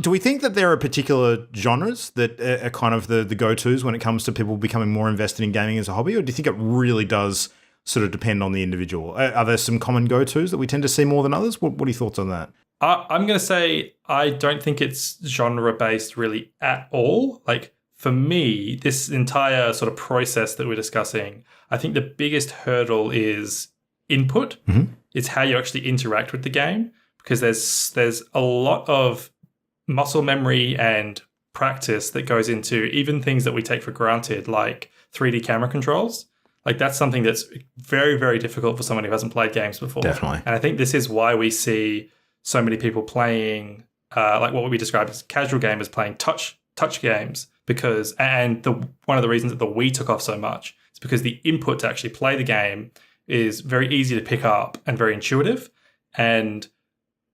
Do we think that there are particular genres that are kind of the go-tos when it comes to people becoming more invested in gaming as a hobby, or do you think it really does sort of depend on the individual? Are there some common go-tos that we tend to see more than others? What are your thoughts on that? I'm going to say I don't think it's genre-based really at all. Like, for me, this entire sort of process that we're discussing, I think the biggest hurdle is input. Mm-hmm. It's how you actually interact with the game, because there's a lot of muscle memory and practice that goes into even things that we take for granted, like 3D camera controls. Like that's something that's very, very difficult for someone who hasn't played games before. Definitely. And I think this is why we see so many people playing, like what we describe as casual gamers playing touch games, because one of the reasons that the Wii took off so much is because the input to actually play the game is very easy to pick up and very intuitive. And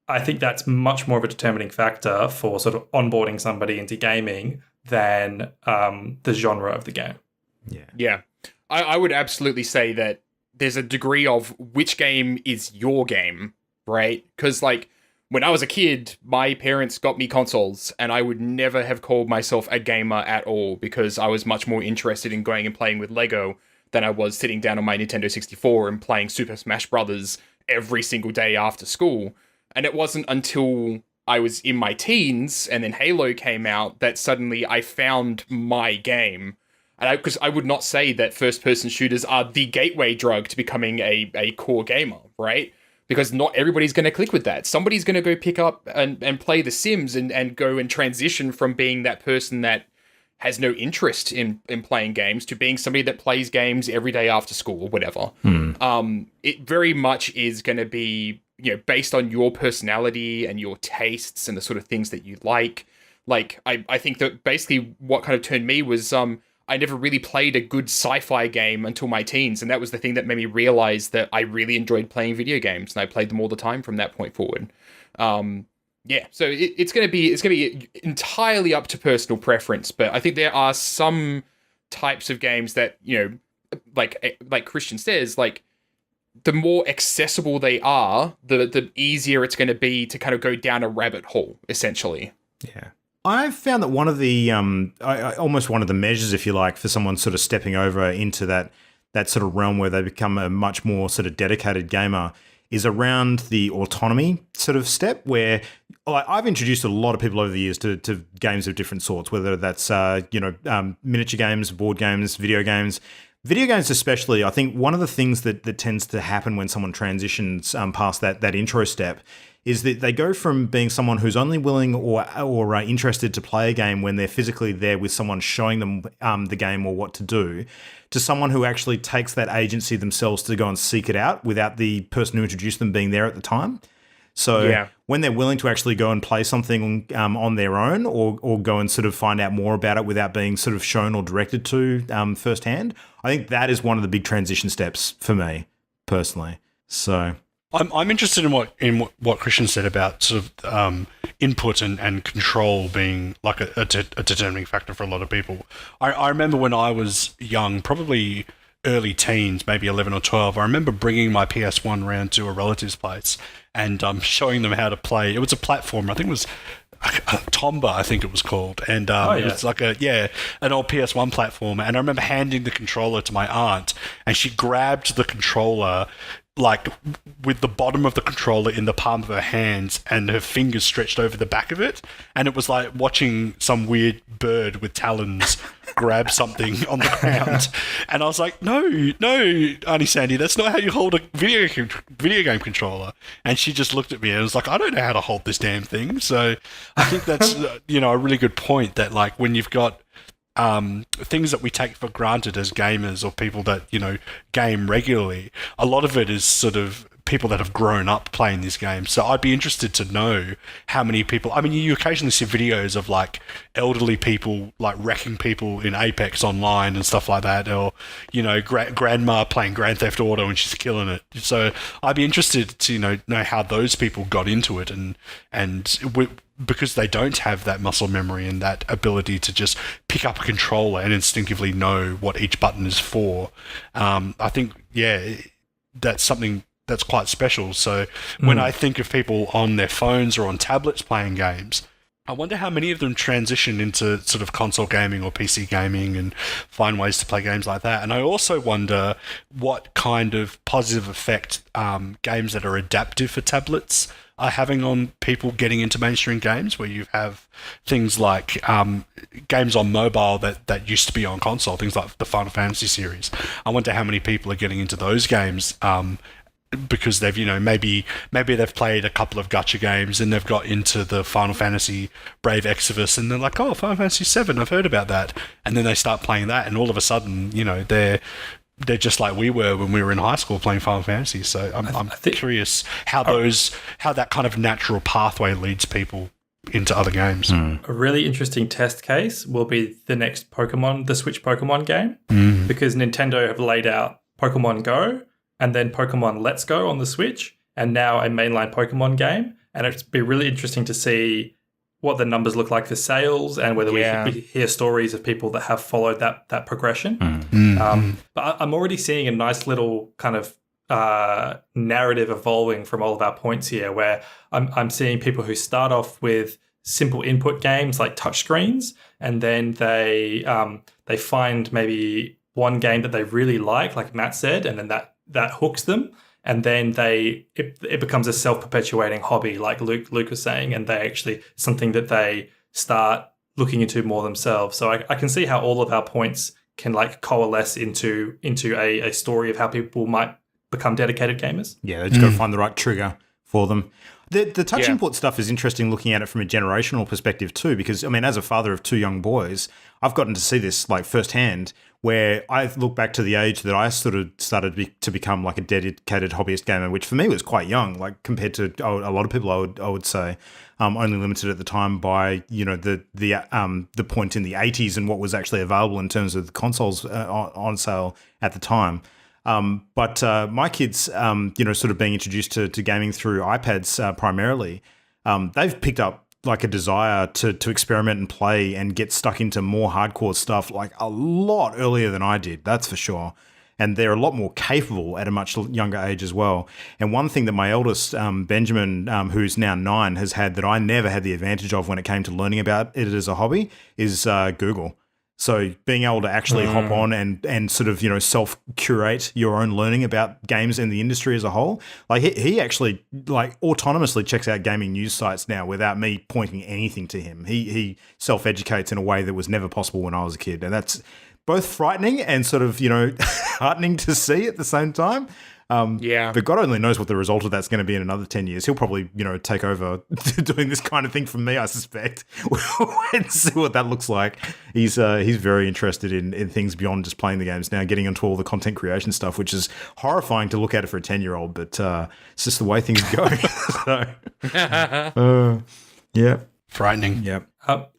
I think that's much more of a determining factor for sort of onboarding somebody into gaming than the genre of the game. Yeah. I would absolutely say that there's a degree of which game is your game, right? Because, like, when I was a kid, my parents got me consoles, and I would never have called myself a gamer at all because I was much more interested in going and playing with Lego than I was sitting down on my Nintendo 64 and playing Super Smash Brothers every single day after school. And it wasn't until I was in my teens and then Halo came out that suddenly I found my game. And because I would not say that first-person shooters are the gateway drug to becoming a core gamer, right? Because not everybody's going to click with that. Somebody's going to go pick up and play The Sims and go and transition from being that person that has no interest in playing games to being somebody that plays games every day after school or whatever. It very much is going to be, based on your personality and your tastes and the sort of things that you like. Like, I think that basically what kind of turned me was I never really played a good sci-fi game until my teens, and that was the thing that made me realize that I really enjoyed playing video games, and I played them all the time from that point forward. So it's gonna be entirely up to personal preference, but I think there are some types of games that like Christian says, like the more accessible they are, the easier it's going to be to kind of go down a rabbit hole, essentially. Yeah. I've found that one of the almost one of the measures, if you like, for someone sort of stepping over into that sort of realm where they become a much more sort of dedicated gamer is around the autonomy sort of step, where I've introduced a lot of people over the years to games of different sorts, whether that's miniature games, board games, video games. Video games especially, I think one of the things that tends to happen when someone transitions past that intro step is that they go from being someone who's only willing or interested to play a game when they're physically there with someone showing them the game or what to do, to someone who actually takes that agency themselves to go and seek it out without the person who introduced them being there at the time. So when they're willing to actually go and play something on their own or go and sort of find out more about it without being sort of shown or directed to firsthand, I think that is one of the big transition steps for me personally. So I'm interested in what Christian said about sort of input and control being like a determining factor for a lot of people. I remember when I was young, probably early teens, maybe 11 or 12, I remember bringing my PS1 round to a relative's place and showing them how to play. It was a platformer. I think it was Tomba, I think it was called. And it was like an old PS1 platformer. And I remember handing the controller to my aunt, and she grabbed the controller like with the bottom of the controller in the palm of her hands and her fingers stretched over the back of it. And it was like watching some weird bird with talons grab something on the ground. And I was like, no, Auntie Sandy, that's not how you hold a video game controller. And she just looked at me and was like, I don't know how to hold this damn thing. So I think that's, a really good point that like when you've got things that we take for granted as gamers or people that, game regularly, a lot of it is sort of people that have grown up playing these games. So I'd be interested to know how many people, you occasionally see videos of like elderly people like wrecking people in Apex online and stuff like that, or, grandma playing Grand Theft Auto and she's killing it. So I'd be interested to, know how those people got into it because they don't have that muscle memory and that ability to just pick up a controller and instinctively know what each button is for. I think, that's something that's quite special. So when I think of people on their phones or on tablets playing games, I wonder how many of them transition into sort of console gaming or PC gaming and find ways to play games like that. And I also wonder what kind of positive effect games that are adaptive for tablets are having on people getting into mainstream games, where you have things like games on mobile that used to be on console, things like the Final Fantasy series. I wonder how many people are getting into those games because they've, maybe they've played a couple of gacha games and they've got into the Final Fantasy Brave Exvius and they're like, oh, Final Fantasy 7, I've heard about that. And then they start playing that and all of a sudden, they're just like we were when we were in high school playing Final Fantasy. So I'm curious how that kind of natural pathway leads people into other games. A really interesting test case will be the next the Switch Pokemon game, because Nintendo have laid out Pokemon Go and then Pokemon Let's Go on the Switch, and now a mainline Pokemon game. and it'd be really interesting to see what the numbers look like for sales and whether we hear stories of people that have followed that progression. But I'm already seeing a nice little kind of narrative evolving from all of our points here, where I'm seeing people who start off with simple input games like touchscreens, and then they find maybe one game that they really like Matt said, and then that hooks them. And then it becomes a self-perpetuating hobby, like Luke was saying, and they actually something that they start looking into more themselves. So I can see how all of our points can like coalesce into a story of how people might become dedicated gamers. Yeah, they just got to find the right trigger for them. The touch input stuff is interesting looking at it from a generational perspective too, because I mean, as a father of two young boys, I've gotten to see this like firsthand, where I look back to the age that I sort of started to become like a dedicated hobbyist gamer, which for me was quite young, like compared to a lot of people. I would say only limited at the time by the point in the 80s and what was actually available in terms of the consoles on sale at the time. But my kids, sort of being introduced to gaming through iPads primarily, they've picked up like a desire to experiment and play and get stuck into more hardcore stuff like a lot earlier than I did, that's for sure. And they're a lot more capable at a much younger age as well. And one thing that my eldest, Benjamin, who's now 9, has had that I never had the advantage of when it came to learning about it as a hobby is Google. So being able to actually hop on and sort of, self-curate your own learning about games and the industry as a whole. Like he actually like autonomously checks out gaming news sites now without me pointing anything to him. He self-educates in a way that was never possible when I was a kid. And that's both frightening and sort of, heartening to see at the same time. But God only knows what the result of that's going to be in another 10 years. He'll probably, take over doing this kind of thing from me, I suspect. We'll wait and see what that looks like. He's very interested in things beyond just playing the games now, getting into all the content creation stuff, which is horrifying to look at it for a 10-year-old, but it's just the way things go. Yeah. Frightening. Yeah.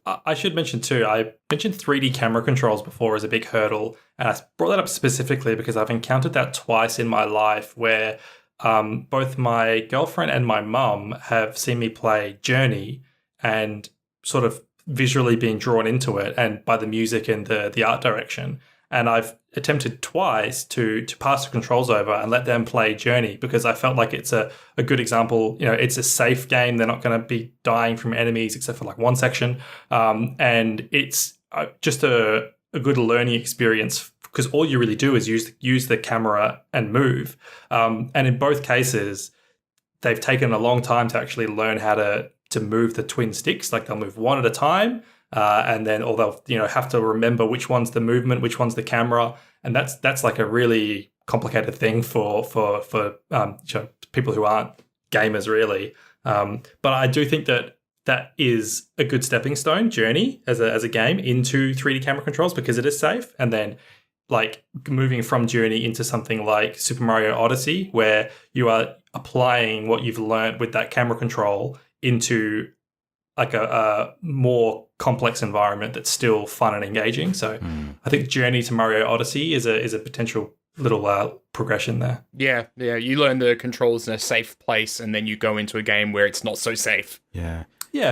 I should mention too, I mentioned 3D camera controls before as a big hurdle, and I brought that up specifically because I've encountered that twice in my life where both my girlfriend and my mum have seen me play Journey and sort of visually being drawn into it and by the music and the art direction. And I've attempted twice to pass the controls over and let them play Journey because I felt like it's a good example. It's a safe game. They're not going to be dying from enemies except for like one section. And it's just a good learning experience because all you really do is use the camera and move. And in both cases, they've taken a long time to actually learn how to move the twin sticks. Like they'll move one at a time. And then, or they'll have to remember which one's the movement, which one's the camera, and that's like a really complicated thing for people who aren't gamers, really. But I do think that is a good stepping stone Journey as a game into 3D camera controls because it is safe, and then like moving from Journey into something like Super Mario Odyssey, where you are applying what you've learned with that camera control into like a more complex environment that's still fun and engaging. So I think Journey to Mario Odyssey is a potential little progression there. Yeah. You learn the controls in a safe place, and then you go into a game where it's not so safe. Yeah,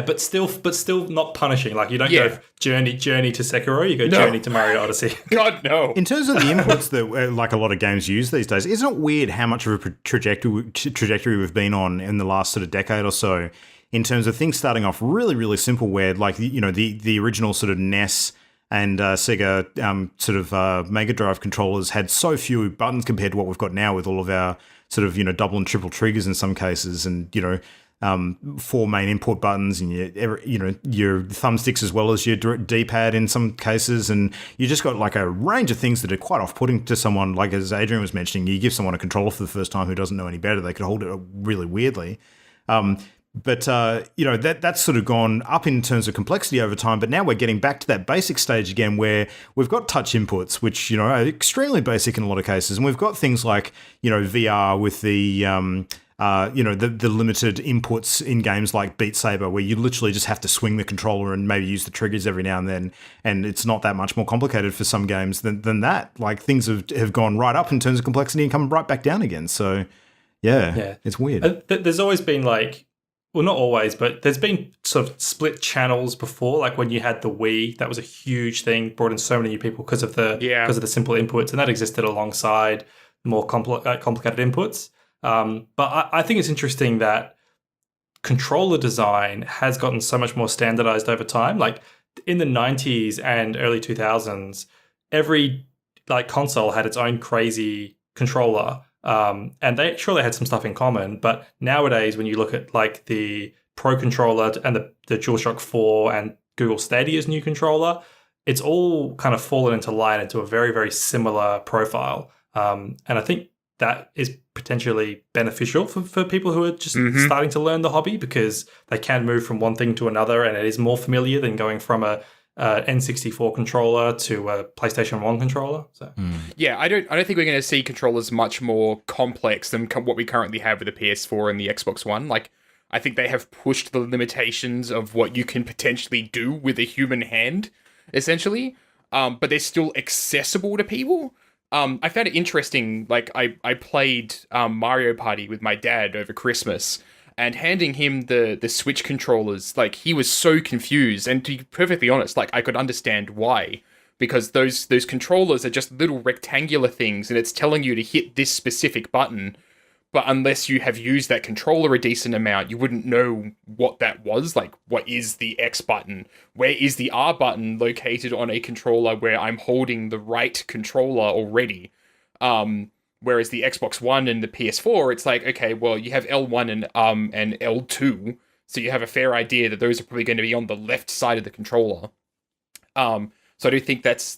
but still not punishing. Like you don't go Journey to Sekiro, you go Journey to Mario Odyssey. God, no. In terms of the inputs that like a lot of games use these days, isn't it weird how much of a trajectory we've been on in the last sort of decade or so? In terms of things starting off really, really simple, where like the original sort of NES and Sega Mega Drive controllers had so few buttons compared to what we've got now with all of our sort of double and triple triggers in some cases, and 4 main input buttons and your thumbsticks as well as your D-pad in some cases, and you just got like a range of things that are quite off-putting to someone. Like as Adrian was mentioning, you give someone a controller for the first time who doesn't know any better, they could hold it really weirdly. But that's sort of gone up in terms of complexity over time. But now we're getting back to that basic stage again, where we've got touch inputs, which are extremely basic in a lot of cases, and we've got things like VR with the the limited inputs in games like Beat Saber, where you literally just have to swing the controller and maybe use the triggers every now and then, and it's not that much more complicated for some games than that. Like things have gone right up in terms of complexity and come right back down again. So yeah. It's weird. There's always been like well, not always, but there's been sort of split channels before. Like when you had the Wii, that was a huge thing, brought in so many new people because of the simple inputs, and that existed alongside more complicated inputs. But I think it's interesting that controller design has gotten so much more standardized over time. Like in the 90s and early 2000s, every like console had its own crazy controller. And they had some stuff in common, but nowadays when you look at like the Pro controller and the DualShock 4 and Google Stadia's new controller, it's all kind of fallen into line into a very, very similar profile. And I think that is potentially beneficial for people who are just starting to learn the hobby, because they can move from one thing to another, and it is more familiar than going from a N64 controller to a PlayStation 1 controller. So yeah, I don't think we're going to see controllers much more complex than what we currently have with the PS4 and the Xbox One. Like, I think they have pushed the limitations of what you can potentially do with a human hand, essentially. But they're still accessible to people. I found it interesting. Like, I played Mario Party with my dad over Christmas, and handing him the Switch controllers, like, he was so confused. And to be perfectly honest, like, I could understand why. Because those controllers are just little rectangular things, and it's telling you to hit this specific button. But unless you have used that controller a decent amount, you wouldn't know what that was. Like, what is the X button? Where is the R button located on a controller where I'm holding the right controller already? Whereas the Xbox One and the PS4, it's like, okay, well, you have L1 and L2, so you have a fair idea that those are probably going to be on the left side of the controller. So I do think that's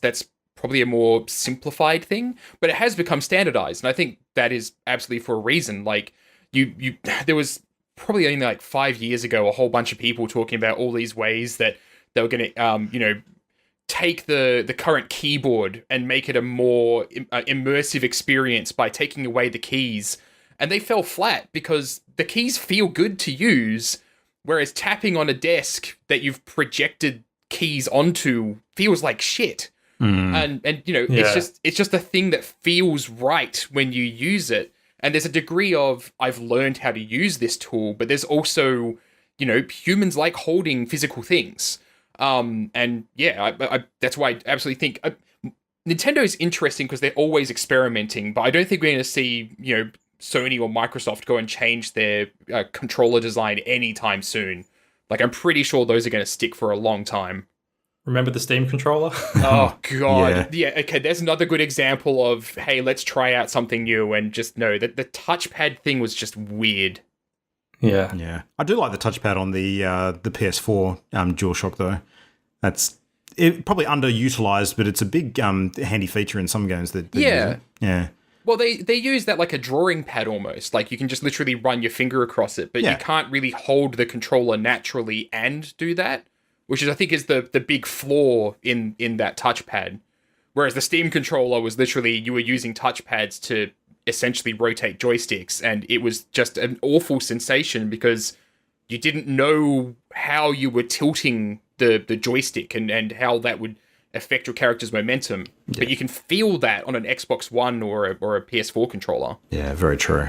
probably a more simplified thing, but it has become standardized, and I think that is absolutely for a reason. Like, there was probably only like 5 years ago a whole bunch of people talking about all these ways that they were going to, take the current keyboard and make it a more immersive experience by taking away the keys. And they fell flat because the keys feel good to use, whereas tapping on a desk that you've projected keys onto feels like shit. And it's just a thing that feels right when you use it. And there's a degree of, I've learned how to use this tool, but there's also, humans like holding physical things. And yeah, I that's why I absolutely think Nintendo is interesting because they're always experimenting, but I don't think we're going to see, Sony or Microsoft go and change their controller design anytime soon. Like, I'm pretty sure those are going to stick for a long time. Remember the Steam controller? Oh, God. Yeah, okay, there's another good example of, hey, let's try out something new, and just know that the touchpad thing was just weird. Yeah. I do like the touchpad on the PS4 DualShock, though. That's probably underutilized, but it's a big handy feature in some games that use it. Yeah. Well, they use that like a drawing pad almost. Like, you can just literally run your finger across it, but you can't really hold the controller naturally and do that, which is, I think, is the big flaw in that touchpad. Whereas the Steam controller was literally, you were using touchpads to essentially rotate joysticks, and it was just an awful sensation because you didn't know how you were tilting the joystick and how that would affect your character's momentum. Yeah. But you can feel that on an Xbox One or a PS4 controller. Yeah, very true.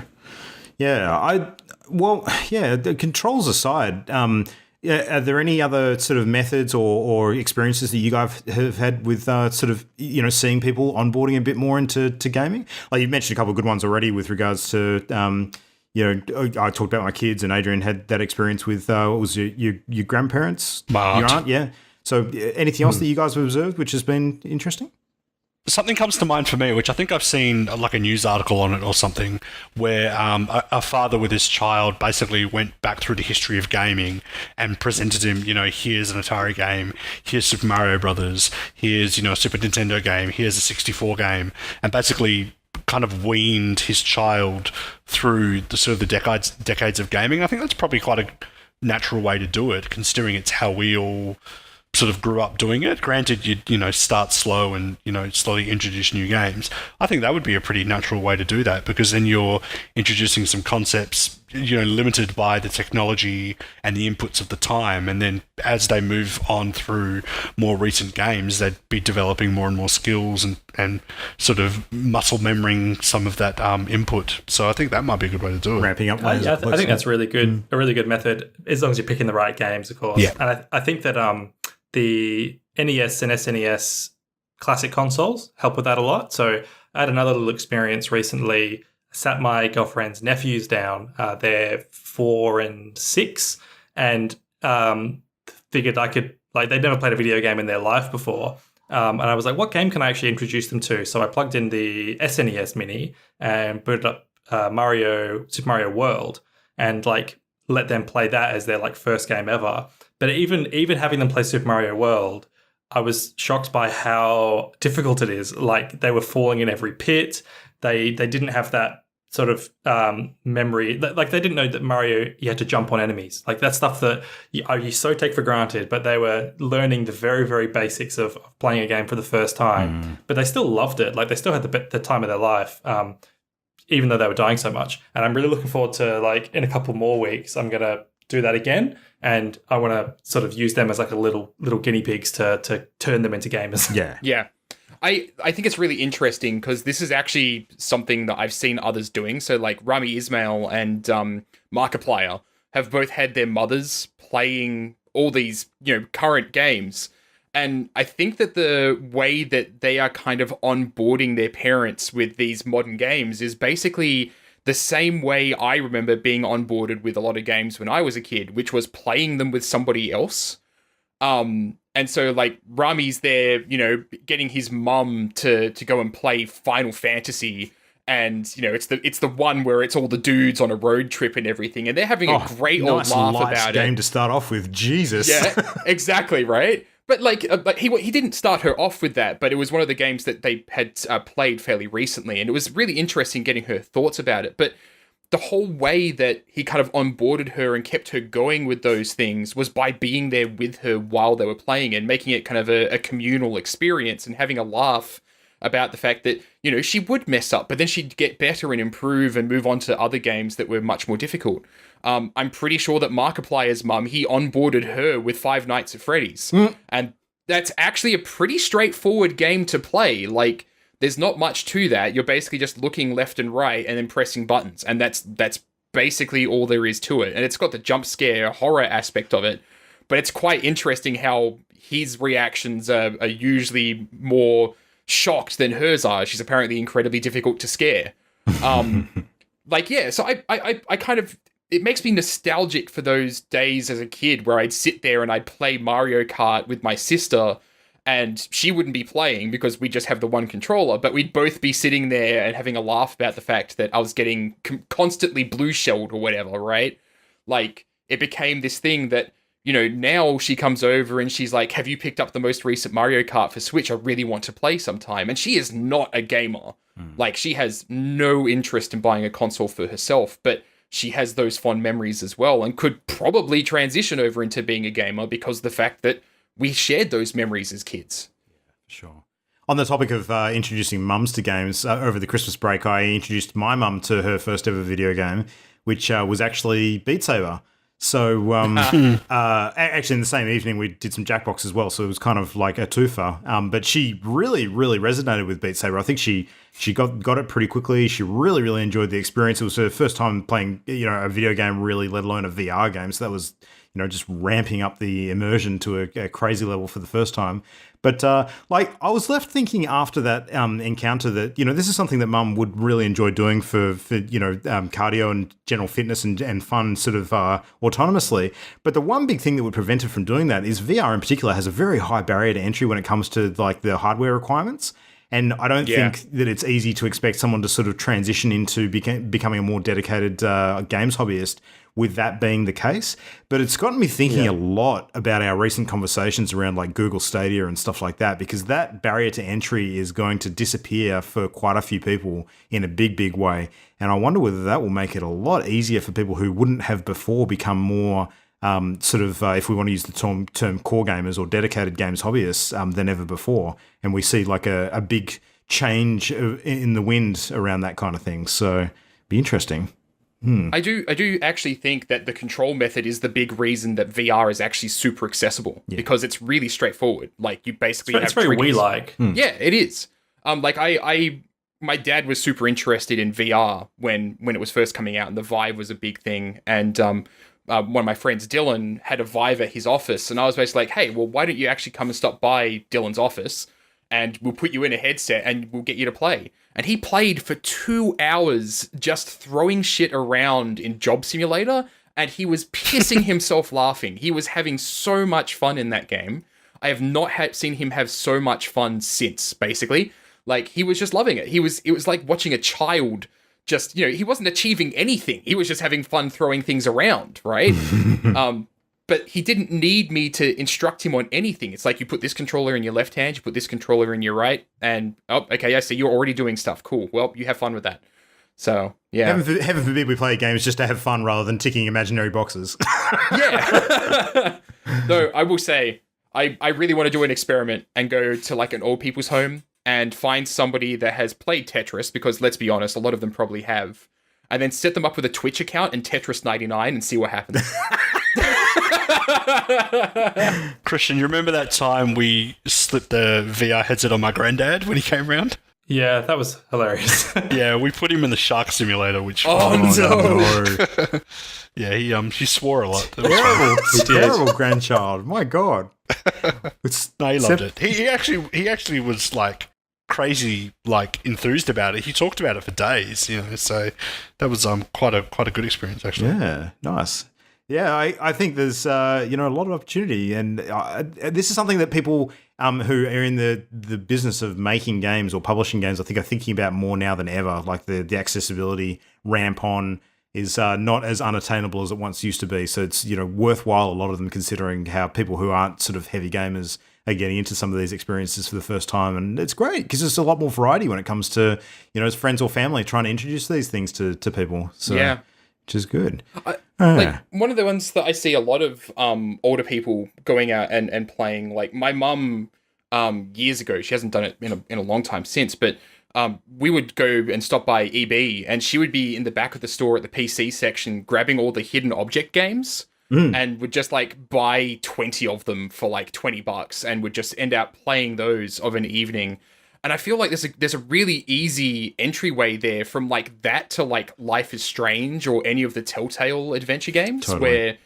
Yeah, the controls aside, are there any other sort of methods or experiences that you guys have had with sort of, seeing people onboarding a bit more into gaming? Like, you mentioned a couple of good ones already with regards to, I talked about my kids, and Adrian had that experience with, what was your grandparents? Your aunt, yeah. So anything else that you guys have observed which has been interesting? Something comes to mind for me, which I think I've seen like a news article on it or something, where a father with his child basically went back through the history of gaming and presented him, here's an Atari game, here's Super Mario Brothers, here's, a Super Nintendo game, here's a 64 game, and basically kind of weaned his child through the sort of the decades of gaming. I think that's probably quite a natural way to do it, considering it's how we all sort of grew up doing it. Granted, you know, start slow and, you know, slowly introduce new games. I think that would be a pretty natural way to do that, because then you're introducing some concepts, you know, limited by the technology and the inputs of the time. And then as they move on through more recent games, they'd be developing more and more skills and sort of muscle memorying some of that input. So I think that might be a good way to do it. Ramping up. I think that's really good. A really good method, as long as you're picking the right games, of course. Yeah. And I think that the NES and SNES classic consoles help with that a lot. So I had another little experience recently. Sat my girlfriend's nephews down. They're 4 and 6, and figured I could, like, they'd never played a video game in their life before. And I was like, what game can I actually introduce them to? So I plugged in the SNES Mini and booted up Super Mario World, and like let them play that as their like first game ever. But even having them play Super Mario World, I was shocked by how difficult it is. Like, they were falling in every pit. They didn't have that sort of memory. Like, they didn't know that Mario, you had to jump on enemies. Like, that's stuff that you so take for granted, but they were learning the very, very basics of playing a game for the first time. But they still loved it. Like, they still had the time of their life, even though they were dying so much. And I'm really looking forward to, like, in a couple more weeks, I'm going to do that again. And I want to sort of use them as like a little guinea pigs to turn them into gamers. Yeah. Yeah. I think it's really interesting because this is actually something that I've seen others doing. So like Rami Ismail and Markiplier have both had their mothers playing all these, you know, current games. And I think that the way that they are kind of onboarding their parents with these modern games is basically the same way I remember being onboarded with a lot of games when I was a kid, which was playing them with somebody else. And so, like, Rami's there, you know, getting his mum to go and play Final Fantasy, and, you know, it's the one where it's all the dudes on a road trip and everything, and they're having a great old laugh about it. Game to start off with, Jesus. Yeah, exactly, right? But, like, he didn't start her off with that, but it was one of the games that they had played fairly recently, and it was really interesting getting her thoughts about it. But the whole way that he kind of onboarded her and kept her going with those things was by being there with her while they were playing and making it kind of a communal experience and having a laugh about the fact that, you know, she would mess up, but then she'd get better and improve and move on to other games that were much more difficult. I'm pretty sure that Markiplier's mum, he onboarded her with Five Nights at Freddy's. And that's actually a pretty straightforward game to play. Like, there's not much to that. You're basically just looking left and right and then pressing buttons. And that's basically all there is to it. And it's got the jump scare horror aspect of it. But it's quite interesting how his reactions are usually more shocked than hers are. She's apparently incredibly difficult to scare. Like, yeah, so I kind of... It makes me nostalgic for those days as a kid where I'd sit there and I'd play Mario Kart with my sister, and she wouldn't be playing because we just have the one controller, but we'd both be sitting there and having a laugh about the fact that I was getting constantly blue shelled or whatever, right? Like, it became this thing that, you know, now she comes over and she's like, have you picked up the most recent Mario Kart for Switch? I really want to play sometime. And she is not a gamer. Like, she has no interest in buying a console for herself, but she has those fond memories as well and could probably transition over into being a gamer because of the fact that we shared those memories as kids. Sure. On the topic of introducing mums to games, over the Christmas break, I introduced my mum to her first ever video game, which was actually Beat Saber. So actually in the same evening, we did some Jackbox as well. So it was kind of like a twofer. But she really, really resonated with Beat Saber. I think she got it pretty quickly. She really, really enjoyed the experience. It was her first time playing, you know, a video game, really, let alone a VR game. So that was, you know, just ramping up the immersion to a crazy level for the first time. But like, I was left thinking after that encounter that, you know, this is something that Mum would really enjoy doing for you know, cardio and general fitness and fun sort of autonomously. But the one big thing that would prevent her from doing that is VR in particular has a very high barrier to entry when it comes to like the hardware requirements. And I don't think that it's easy to expect someone to sort of transition into becoming a more dedicated games hobbyist with that being the case. But it's gotten me thinking a lot about our recent conversations around like Google Stadia and stuff like that, because that barrier to entry is going to disappear for quite a few people in a big, big way. And I wonder whether that will make it a lot easier for people who wouldn't have before become more sort of, if we want to use the term core gamers or dedicated games hobbyists, than ever before. And we see like a big change in the wind around that kind of thing. So be interesting. I do actually think that the control method is the big reason that VR is actually super accessible because it's really straightforward. Like you basically It's very Wii-like. Yeah, it is. Like my dad was super interested in VR when it was first coming out, and the Vive was a big thing. And one of my friends, Dylan, had a Vive at his office, and I was basically like, hey, well, why don't you actually come and stop by Dylan's office, and we'll put you in a headset and we'll get you to play. And he played for 2 hours just throwing shit around in Job Simulator, and he was pissing himself laughing. He was having so much fun in that game. I have not seen him have so much fun since, basically. Like, he was just loving it. It was like watching a child just, he wasn't achieving anything. He was just having fun throwing things around, right? But he didn't need me to instruct him on anything. It's like you put this controller in your left hand, you put this controller in your right, and, oh, okay, I see, you're already doing stuff. Cool. Well, you have fun with that. So, yeah. Heaven forbid we play games just to have fun rather than ticking imaginary boxes. Yeah. Though, I will say, I really want to do an experiment and go to, like, an old people's home and find somebody that has played Tetris, because, let's be honest, a lot of them probably have, and then set them up with a Twitch account and Tetris 99 and see what happens. Christian, you remember that time we slipped the VR headset on my granddad when he came round? Yeah, that was hilarious. Yeah, we put him in the shark simulator, which no. Yeah, he swore a lot. Terrible grandchild. My God. No, he loved it. He actually was like crazy, like enthused about it. He talked about it for days, So that was quite a good experience actually. Yeah, nice. Yeah, I think there's a lot of opportunity, and this is something that people who are in the business of making games or publishing games, I think, are thinking about more now than ever. Like the accessibility ramp on is not as unattainable as it once used to be. So it's worthwhile, a lot of them, considering how people who aren't sort of heavy gamers are getting into some of these experiences for the first time. And it's great because there's a lot more variety when it comes to as friends or family trying to introduce these things to people. So yeah. Which is good. Like one of the ones that I see a lot of older people going out and playing, like my mum years ago, she hasn't done it in a long time since, but we would go and stop by EB, and she would be in the back of the store at the PC section grabbing all the hidden object games and would just like buy 20 of them for like $20 and would just end up playing those of an evening. And I feel like there's a really easy entryway there from like that to like Life is Strange or any of the Telltale adventure games where,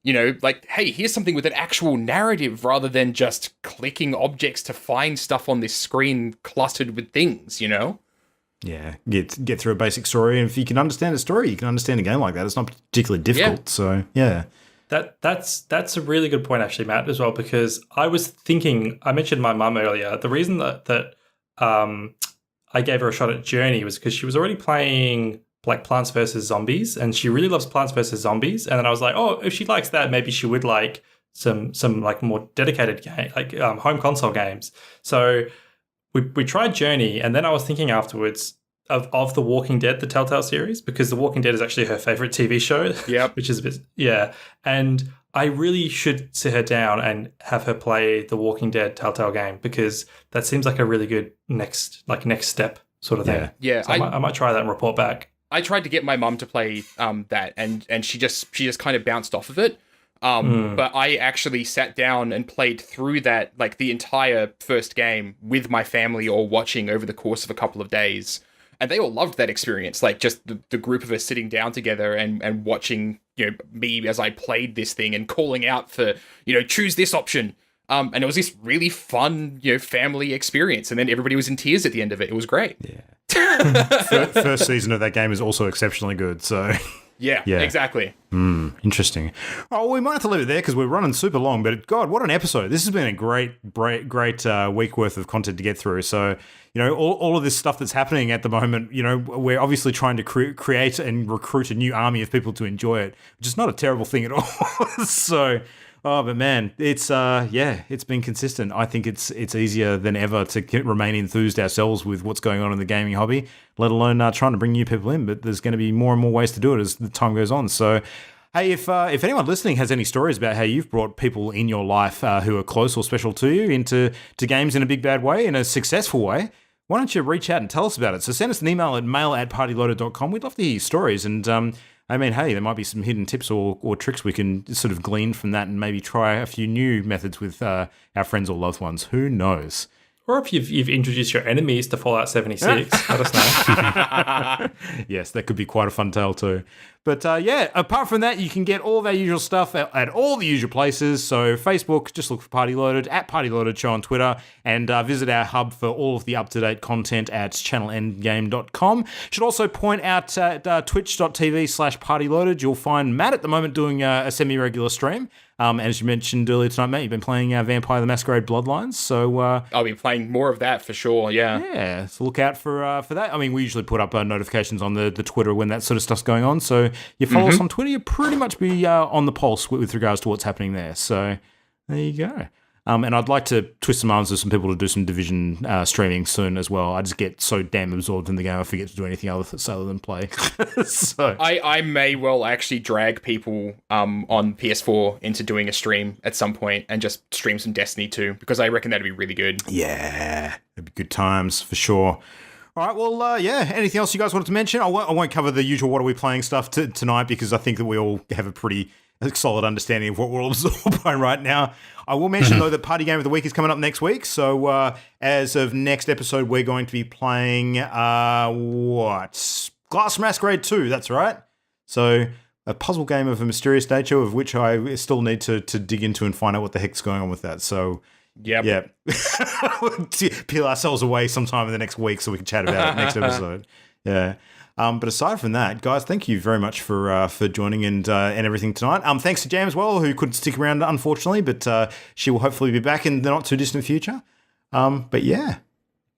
like, hey, here's something with an actual narrative rather than just clicking objects to find stuff on this screen cluttered with things, Yeah, get through a basic story, and if you can understand a story, you can understand a game like that. It's not particularly difficult. Yeah. So, yeah. That's a really good point, actually, Matt, as well, because I was thinking, I mentioned my mum earlier. The reason that I gave her a shot at Journey was because she was already playing like Plants vs. Zombies, and she really loves Plants vs. Zombies. And then I was like, oh, if she likes that, maybe she would like some like more dedicated game, like home console games. So we tried Journey, and then I was thinking afterwards of The Walking Dead, the Telltale series, because The Walking Dead is actually her favorite TV show. Yeah, which is a bit and I really should sit her down and have her play the Walking Dead Telltale game, because that seems like a really good next step sort of thing. Yeah, so I might try that and report back. I tried to get my mum to play that, and she just kind of bounced off of it. But I actually sat down and played through that, like the entire first game with my family, all watching over the course of a couple of days. And they all loved that experience, like just the group of us sitting down together and watching, me as I played this thing and calling out for, choose this option. And it was this really fun, family experience. And then everybody was in tears at the end of it. It was great. Yeah. First season of that game is also exceptionally good. So yeah, exactly. Interesting. Oh, we might have to leave it there because we're running super long. But God, what an episode! This has been a great week worth of content to get through. So all of this stuff that's happening at the moment, we're obviously trying to create and recruit a new army of people to enjoy it, which is not a terrible thing at all. So. Oh, but man, it's it's been consistent. I think it's easier than ever to remain enthused ourselves with what's going on in the gaming hobby, let alone trying to bring new people in. But there's going to be more and more ways to do it as the time goes on. So, Hey, if anyone listening has any stories about how you've brought people in your life who are close or special to you into games in a big bad way, in a successful way, why don't you reach out and tell us about it? So send us an email at mail@partyloaded.com. We'd love to hear your stories. And I mean, hey, there might be some hidden tips or tricks we can sort of glean from that and maybe try a few new methods with our friends or loved ones. Who knows? Or if you've introduced your enemies to Fallout 76, let us know. Yes, that could be quite a fun tale too. But yeah, apart from that, you can get all of our usual stuff at all the usual places. So Facebook, just look for Party Loaded, at Party Loaded Show on Twitter, and visit our hub for all of the up-to-date content at channelendgame.com. Should also point out at twitch.tv/partyloaded, you'll find Matt at the moment doing a semi-regular stream. As you mentioned earlier tonight, Matt, you've been playing Vampire the Masquerade Bloodlines, so I'll be playing more of that for sure. Yeah. Yeah, so look out for that. I mean, we usually put up notifications on the Twitter when that sort of stuff's going on. So you follow us on Twitter, you pretty much be on the pulse with regards to what's happening there. So there you go. And I'd like to twist some arms with some people to do some Division streaming soon as well. I just get so damn absorbed in the game, I forget to do anything other than play. So I may well actually drag people on PS4 into doing a stream at some point and just stream some Destiny 2, because I reckon that'd be really good. yeah, it'd be good times for sure. All right, well, yeah, anything else you guys wanted to mention? I won't cover the usual what are we playing stuff tonight, because I think that we all have a pretty solid understanding of what we're all absorbed by right now. I will mention, though, that Party Game of the Week is coming up next week. So as of next episode, we're going to be playing, Glass Masquerade 2, that's right. So a puzzle game of a mysterious nature, of which I still need to dig into and find out what the heck's going on with that. So Yep. yeah, peel ourselves away sometime in the next week so we can chat about it next episode. Yeah. But aside from that, guys, thank you very much for joining and everything tonight. Thanks to Jam as well, who couldn't stick around, unfortunately, but she will hopefully be back in the not too distant future. But yeah.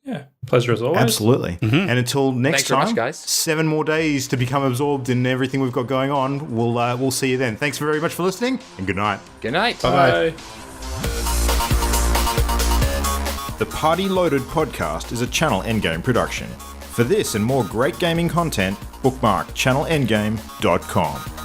Yeah, pleasure as always. Absolutely. And until next Thanks very time, much, guys. 7 more days to become absorbed in everything we've got going on. We'll see you then. Thanks very much for listening, and good night. Good night. Bye. The Party Loaded podcast is a Channel Endgame production. For this and more great gaming content, bookmark channelendgame.com.